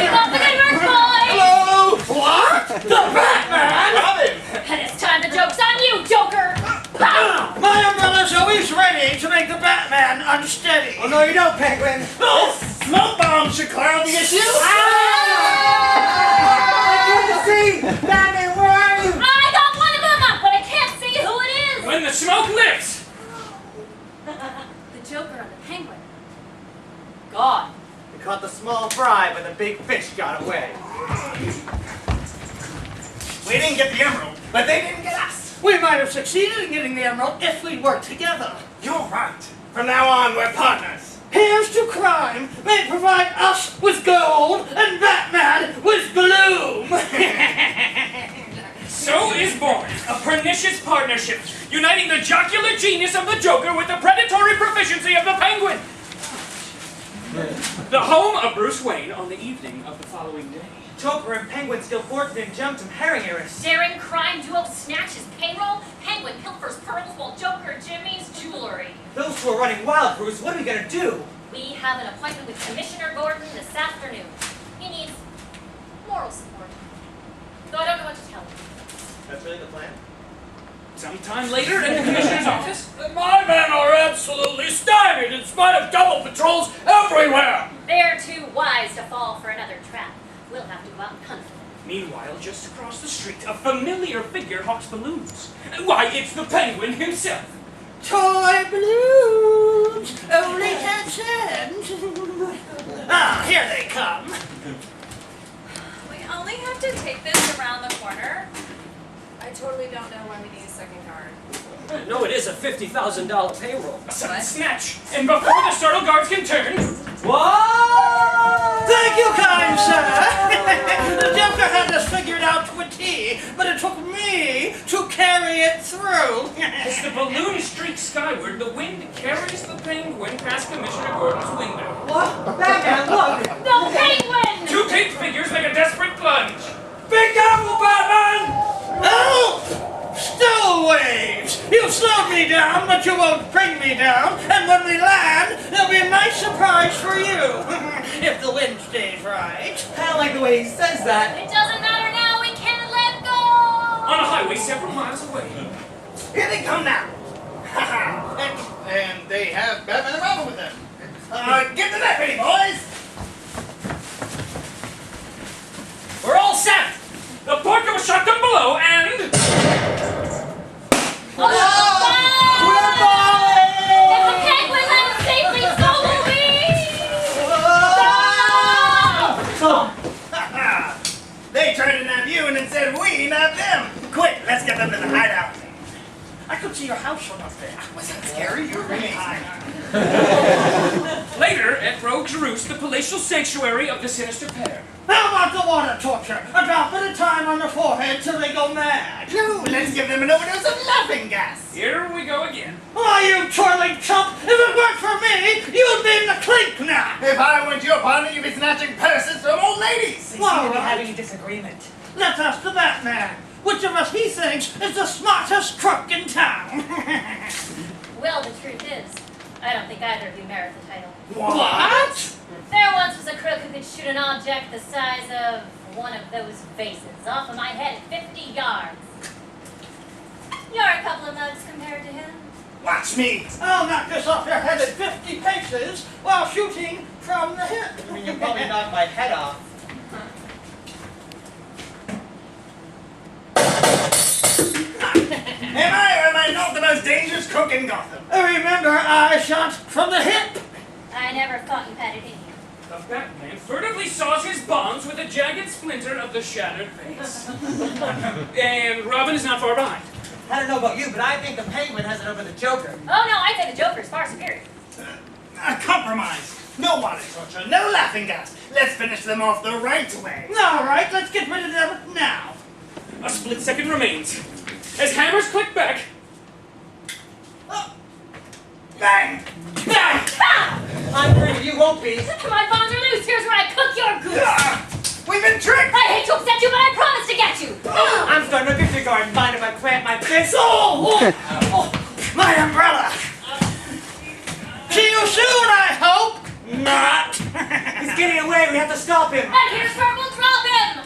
Keep up the good work, boys! Hello? What? The Batman? Robin! And it's time the joke's on you, Joker! My umbrella's always ready to make the Batman unsteady. Oh, no, you don't, Penguin. Oh, smoke bombs should clear the issue! See, Batman, where are you? I got one of them up, but I can't see who it is! When the smoke lifts! The Joker and the Penguin. Gone. We caught the small fry, but the big fish got away. We didn't get the emerald, but they didn't get us! We might have succeeded in getting the emerald if we'd worked together. You're right. From now on, we're partners. Here's to crime may provide us with gold and Batman with gloom. So is born a pernicious partnership, uniting the jocular genius of the Joker with the predatory proficiency of the Penguin. The home of Bruce Wayne on the evening of the following day. Joker and Penguin steal fortune and jump some herring heirs. Daring crime duo snatches payroll. Penguin pilfers pearls while Joker jimmies jewelry. Those two are running wild, Bruce. What are we gonna do? We have an appointment with Commissioner Gordon this afternoon. He needs moral support. Though I don't know what to tell him. That's really the plan? Sometime later in the Commissioner's office. My men are absolutely stymied in spite of double patrols everywhere! They're too wise to fall for another trap. We'll have to go out and hunt for them. Meanwhile, just across the street, a familiar figure hawks balloons. Why, it's the Penguin himself. Toy balloons, only 10 cents. Ah, here they come. We only have to take this around the corner. I totally don't know why we need a second card. No, it is a $50,000 payroll. A sudden snatch, and before the startled guards can turn, What? Thank you, kind sir. The Joker had this figured out to a T, but it took me to carry it through. as the balloon streaks skyward, the wind carries the Penguin past Commissioner Gordon's window. What? Batman, look! The Penguin! Two caped figures make a desperate plunge. Be careful, Batman! Help! Stowaways! You've slowed me down, but you won't bring me down. And when we land, there'll be a nice surprise for you. If the wind stays right. I don't like the way he says that. It doesn't matter now, we can't let go! On a highway several miles away. Here they come now. And they have Batman and Robin with them. Get to that pretty boys! We're all set! The porker was shot down below, and... Oh, We're falling! if the Penguin lands safely, so will we! They tried to nab you and then said we nabbed them. Quick, let's get them to the hideout. I could see your house from up there. Was that scary? You were really high. Later, at Rogue's Roost, the palatial sanctuary of the sinister pair. How about the water torture? A drop at a time on the forehead till they go mad. No, let's give them an overdose of laughing gas. Here we go again. Why, you twirling chump, if it weren't for me, you'd be in the clink now. If I weren't your partner, you'd be snatching purses from old ladies. They seem to be having a disagreement. Let's ask the Batman. Which of us he thinks is the smartest crook in town? Well, the truth is, I don't think either of you merit the title. What? There once was a crook who could shoot an object the size of one of those vases off of my head at 50 yards. You're a couple of mugs compared to him. Watch me. I'll knock this off your head at 50 paces while shooting from the hip. I mean, you'll probably knock my head off. Am I or am I not the most dangerous crook in Gotham? Remember, I shot from the hip. I never thought you had it in you. The Batman furtively saws his bonds with a jagged splinter of the shattered vase. And Robin is not far behind. I don't know about you, but I think the Penguin has it over the Joker. Oh no, I say the Joker's far superior. A compromise. No water torture, no laughing gas. Let's finish them off the right way. All right, let's get rid of them now. A split second remains. As hammers click back, Bang! Bang! I'm afraid you won't be. My bonds are loose. Here's where I cook your goose. We've been tricked! I hate to upset you, but I promise to get you. I'm starting to disregard mine if I plant my fist. My umbrella. See you soon, I hope. Not. He's getting away. We have to stop him. And here's where we'll drop him.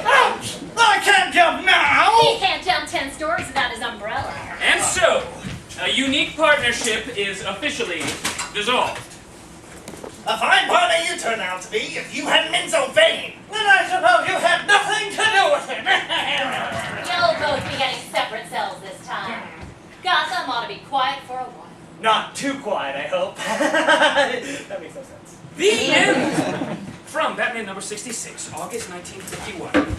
Ouch! I can't jump now. He can't jump 10 stories without his umbrella. and so, a unique partnership is officially dissolved. A fine partner you turned out to be if you hadn't been so vain. Then I suppose you had nothing to do with it. You'll both be getting separate cells this time. Gotham ought to be quiet for a while. Not too quiet, I hope. That makes no sense. The end! From Batman number 66, August 1951.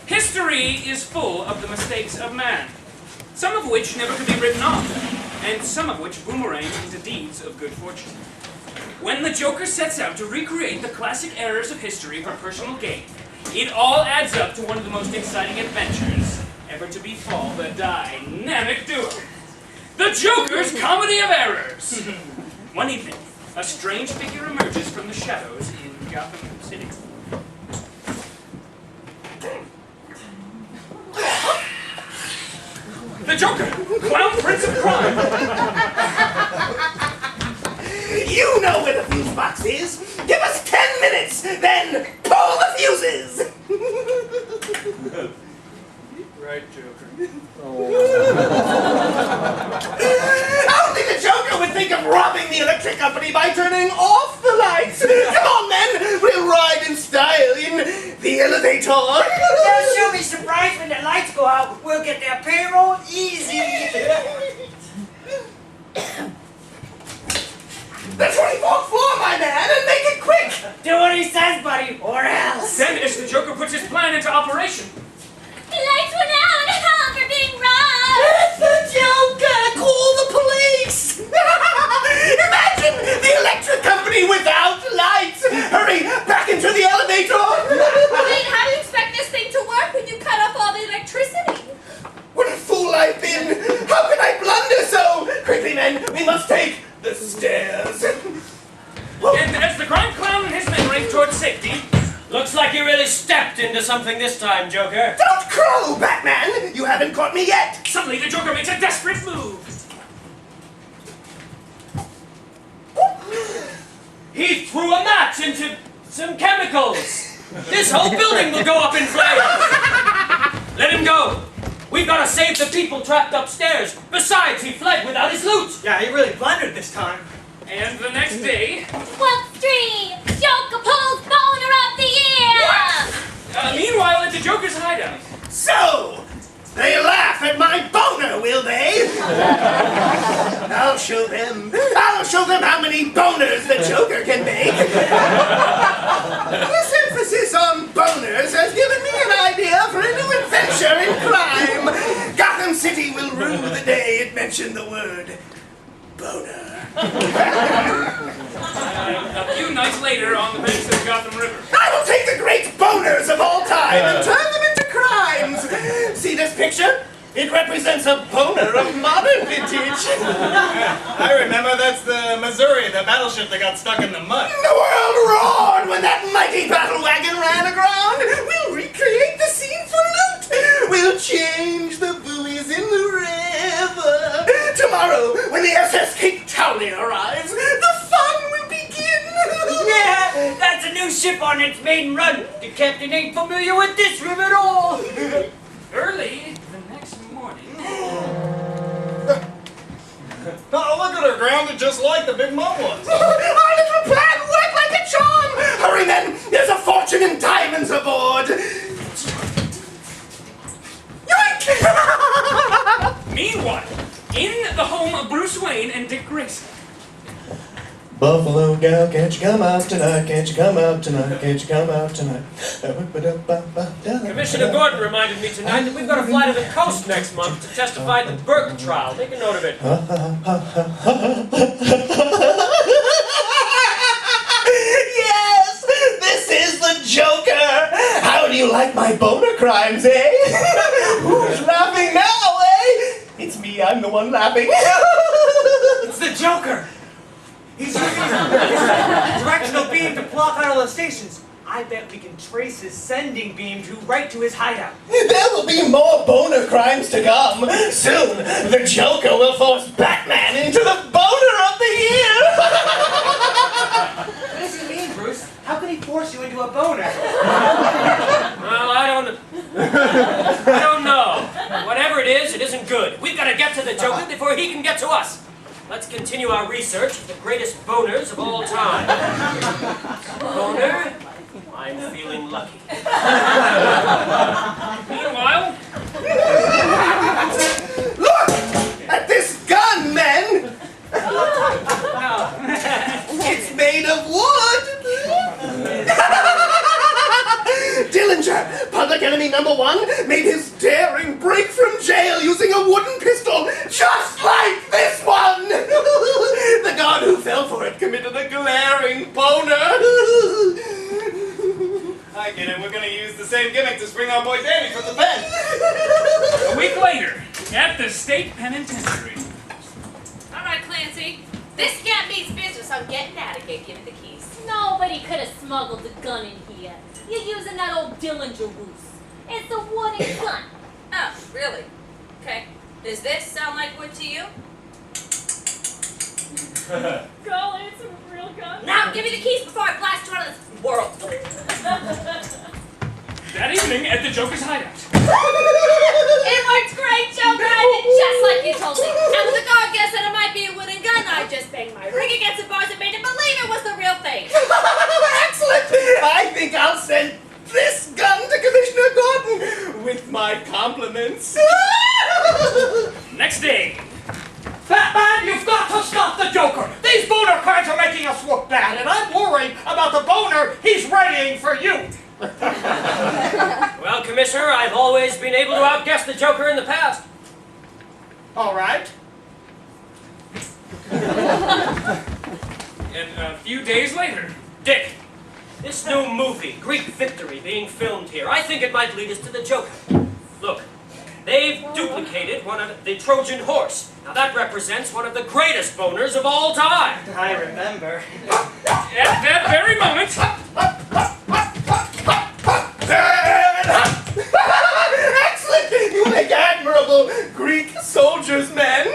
History is full of the mistakes of man, some of which never could be written off, and some of which boomerang into deeds of good fortune. When the Joker sets out to recreate the classic errors of history for personal gain, it all adds up to one of the most exciting adventures ever to befall the dynamic duo. The Joker's Comedy of Errors! One evening, a strange figure emerges from the shadows in Gotham City. The Joker, Clown Prince of Crime! You know where the fuse box is. Give us 10 minutes, then pull the fuses. Right, Joker. Only the Joker would think of robbing the electric company by turning off the lights. Come on, then. We'll ride in style in the elevator. They'll sure be surprised when the lights go out. We'll get their payroll easy. The 24th floor, my man, and make it quick. Do what he says, buddy, or else. Then, as the Joker puts his plan into operation, The lights went out! Help! We're being robbed! It's the Joker. Call the police. Imagine the electric company without lights. Hurry, back into the elevator. Wait, how do you expect this thing to work when you cut off all the electricity? What a fool I've been! How can I blunder so? Quickly, men, we must take the stairs. and as the crime clown and his men race towards safety, Looks like you really stepped into something this time, Joker. Don't crow, Batman! You haven't caught me yet! suddenly the Joker makes a desperate move. He threw a match into some chemicals. This whole building will go up in flames. Let him go. We've got to save the people trapped upstairs. Besides, he fled without his loot. Yeah, he really blundered this time. And the next day, What stream? Joker pulls boner up the ear! meanwhile at the Joker's hideout, So, they laugh at my boner, will they? I'll show them how many boners the Joker can make. This emphasis on boners has given me an idea for a new adventure in crime. Gotham City will rue the day it mentioned the word boner. A few nights later, on the banks of the Gotham River. I will take the great boners of all time and turn them into crimes. See this picture? It represents a boner of modern vintage. I remember that's the Missouri, the battleship that got stuck in the mud. The world roared when that mighty battle wagon ran aground. We'll recreate the scene for loot. We'll change the buoys in the river. Tomorrow, when the SS Cape Townley arrives, the fun will begin. Yeah, that's a new ship on its maiden run. The captain ain't familiar with this river at all. Early the next morning. Oh, look at her, grounded just like the big mud was. Our little plan worked like a charm. Hurry, men. There's a fortune in diamonds aboard. Yoink! Meanwhile, in the home of Bruce Wayne and Dick Grayson. Buffalo gal, can't you come out tonight? Can't you come out tonight? Can't you come out tonight? Commissioner Gordon reminded me tonight that we've got to fly to the coast next month to testify at the Berg trial. Make a note of it. Yes! This is the Joker! How do you like my boner crimes, eh? Who's laughing now, eh? It's me, I'm the one laughing. It's the Joker! He's using his directional beam to block out all the stations. I bet we can trace his sending beam right to his hideout. There will be more boner crimes to come. Soon, the Joker will force Batman into the boner of the year. What does he mean, Bruce? How can he force you into a boner? Well, I don't know. Whatever it isn't good. We've got to get to the Joker before he can get to us. Let's continue our research of the greatest boners of all time. Boner, I'm feeling lucky. Meanwhile, Look at this gun, men. It's made of wood. Dillinger, public enemy #1, made his daring break from jail using a wooden pistol, just like this one! The guard who fell for it committed a glaring boner. I get it, we're gonna use the same gimmick to spring our boy Danny from the bench. a week later, at the state penitentiary. All right, Clancy. This can't mean business. I'm getting out of here. Give me the keys. Nobody could have smuggled the gun in here. You're using that old Dillinger ruse. It's a wooden gun. Oh, really? Okay. Does this sound like wood to you? Golly, it's a real gun. Now, give me the keys before I blast you out of this world. That evening at the Joker's hideout. It worked great, Joker. I did just like you told me. And when the guard guessed that it might be a wooden gun, I just banged my ring against the bars and made him believe it was the real thing. Excellent! I think I'll send this gun to Commissioner Gordon with my compliments. Next day. Batman, you've got to stop the Joker! These boner crimes are making us look bad, and I'm worried about the boner he's readying for you! Well, Commissioner, I've always been able to outguess the Joker in the past. All right. And a few days later. Dick, this new movie, Greek Victory, being filmed here, I think it might lead us to the Joker. Look, they've duplicated one of the Trojan horse. Now that represents one of the greatest boners of all time. I remember. At that very moment. Excellent! You make admirable Greek soldiers, men. I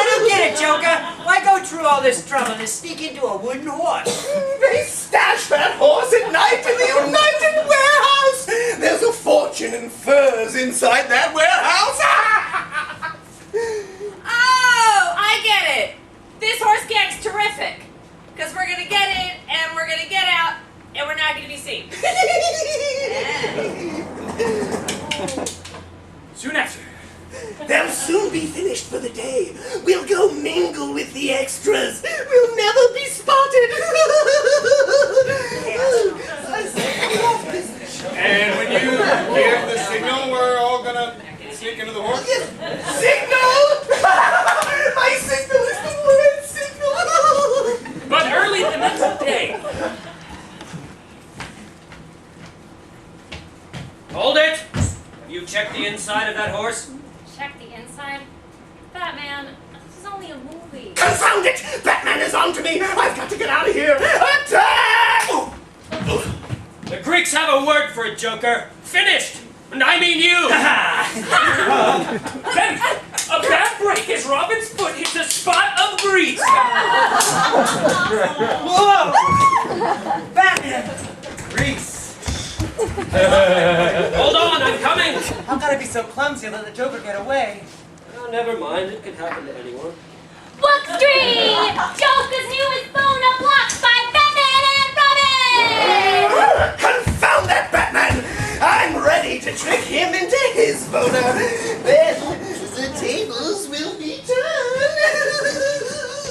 don't get it, Joker. Why go through all this trouble to sneak into a wooden horse? They stashed that horse at night in the United Warehouse. There's a fortune in furs inside that warehouse. Oh, I get it. This horse gang's terrific. Because we're going to get in, and we're going to get out, and we're not going to be seen. Soon after. They'll soon be finished for the day. We'll go mingle with the extras. We'll never be spotted. And when you hear the signal, we're all gonna sneak into the horse. Signal! My signal is the word. check the inside of that horse? Check the inside. Batman, this is only a movie. Confound it! Batman is on to me! I've got to get out of here! Attack! The Greeks have a word for it, Joker. Finished! And I mean you! Then, a bad break as Robin's foot hits a spot of grease. Whoa! Batman! Grease. Hold on, I'm coming! How could I be so clumsy and let the Joker get away? Oh, never mind, it could happen to anyone. Book Street! Joker's newest bone unlocked by Batman and Robin! Confound that Batman! I'm ready to trick him into his boner. Then the tables will be turned.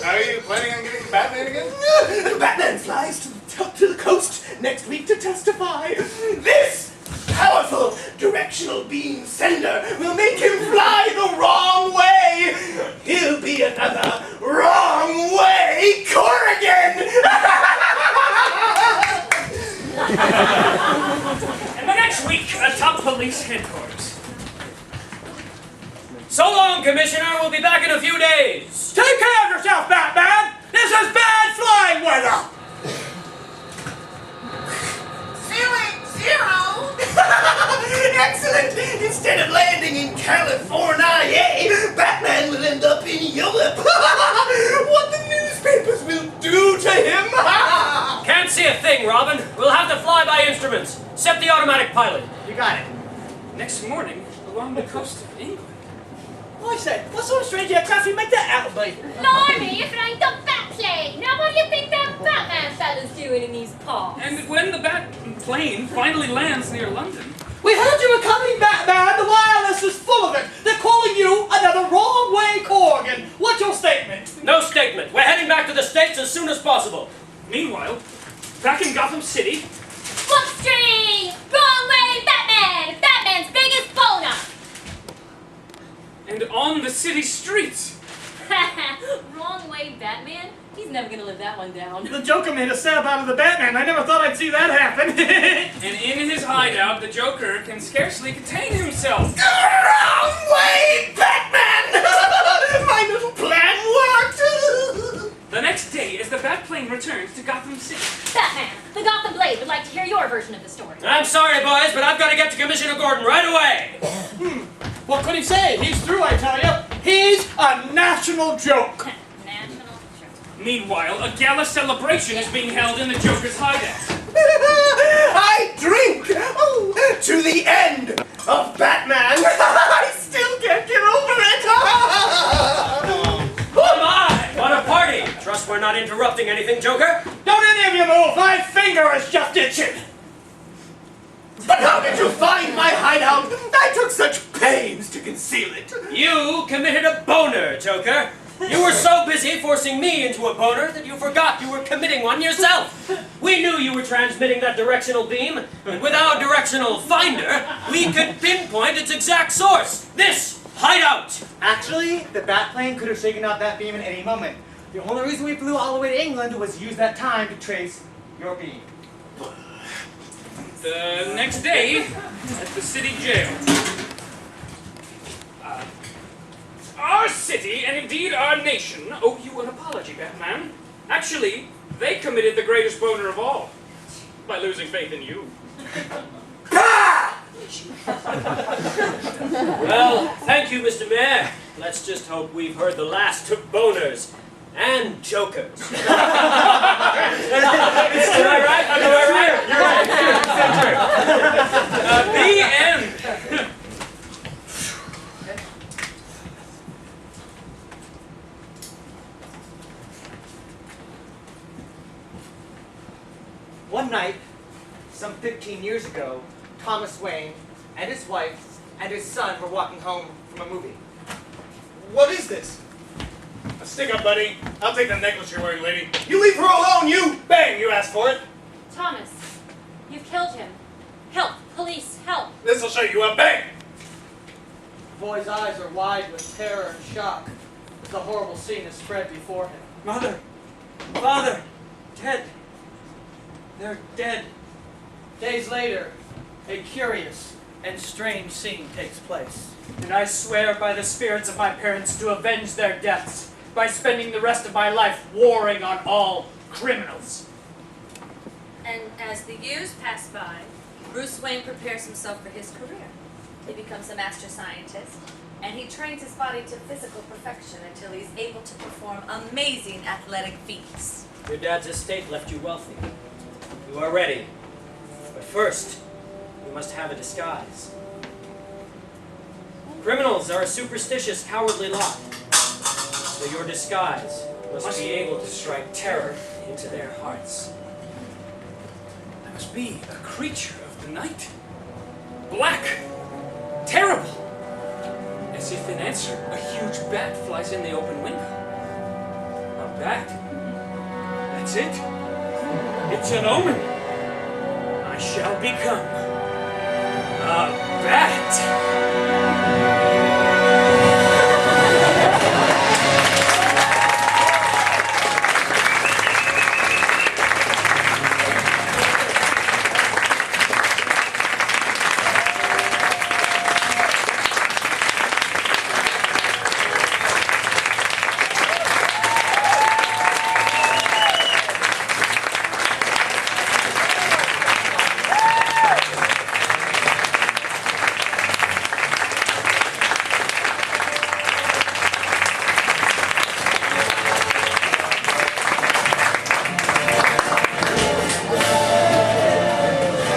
Are you planning on getting Batman again? Batman flies to the coast next week to testify. This powerful directional beam sender will make him fly the wrong way. He'll be another wrong way Corrigan. And the next week, atop police headquarters. So long, Commissioner. We'll be back in a few days. Take care of yourself, Batman! This is bad flying weather! Zero! Excellent! Instead of landing in California, Batman will end up in Europe. What the newspapers will do to him! Can't see a thing, Robin. We'll have to fly by instruments. Set the automatic pilot. You got it. Next morning, along the coast of England. I say, what sort of strange aircraft you make that out of me? Blimey, if it ain't the Batplane! Now what do you think that Batman fella's doing in these parts? And when the bat plane finally lands near London, We heard you were coming, Batman! The wireless is full of it! They're calling you another wrong-way Corrigan! What's your statement? No statement. We're heading back to the States as soon as possible. meanwhile, back in Gotham City, Book Street! Wrong way, Batman! Batman's biggest boner! and on the city streets. Wrong way, Batman? He's never gonna live that one down. The Joker made a stab out of the Batman. I never thought I'd see that happen. And in his hideout, the Joker can scarcely contain himself. Wrong way, Batman! My little plan worked! The next day, as the Batplane returns to Gotham City. Batman, the Gotham Blade would like to hear your version of the story. I'm sorry, boys, but I've got to get to Commissioner Gordon right away. What could he say? He's through, I tell you. He's a national joke. National joke. Meanwhile, a gala celebration is being held in the Joker's hideout. I drink to the end of Batman. I still can't get over it. Oh my! What a party! Trust we're not interrupting anything, Joker. Don't any of you move. My finger is just itching. But how did you find my hideout? I took such pains to conceal it. You committed a boner, Joker. You were so busy forcing me into a boner that you forgot you were committing one yourself. We knew you were transmitting that directional beam, and with our directional finder, we could pinpoint its exact source. This hideout. Actually, the Batplane could have shaken out that beam at any moment. The only reason we flew all the way to England was to use that time to trace your beam. The next day, at the city jail. Our city, and indeed our nation, owe you an apology, Batman. Actually, they committed the greatest boner of all, by losing faith in you. Well, thank you, Mr. Mayor. Let's just hope we've heard the last of boners and jokers. Am I right? Am I right? The end. One night, some 15 years ago, Thomas Wayne and his wife and his son were walking home from a movie. What is this? A stick up, buddy. I'll take the necklace you're wearing, lady. You leave her alone, you! Bang, you asked for it. Thomas, you've killed him. Help, police, help. This'll show you up. Bang! The boy's eyes are wide with terror and shock as the horrible scene is spread before him. Mother, father, dead. They're dead. Days later, a curious, and strange scene takes place. And I swear by the spirits of my parents to avenge their deaths by spending the rest of my life warring on all criminals. And as the years pass by, Bruce Wayne prepares himself for his career. He becomes a master scientist, and he trains his body to physical perfection until he's able to perform amazing athletic feats. Your dad's estate left you wealthy. You are ready. But first, you must have a disguise. Criminals are a superstitious, cowardly lot. So your disguise must be able to strike terror into their hearts. I must be a creature of the night. Black. Terrible. As if in answer, a huge bat flies in the open window. A bat? That's it. It's an omen. I shall become a bat.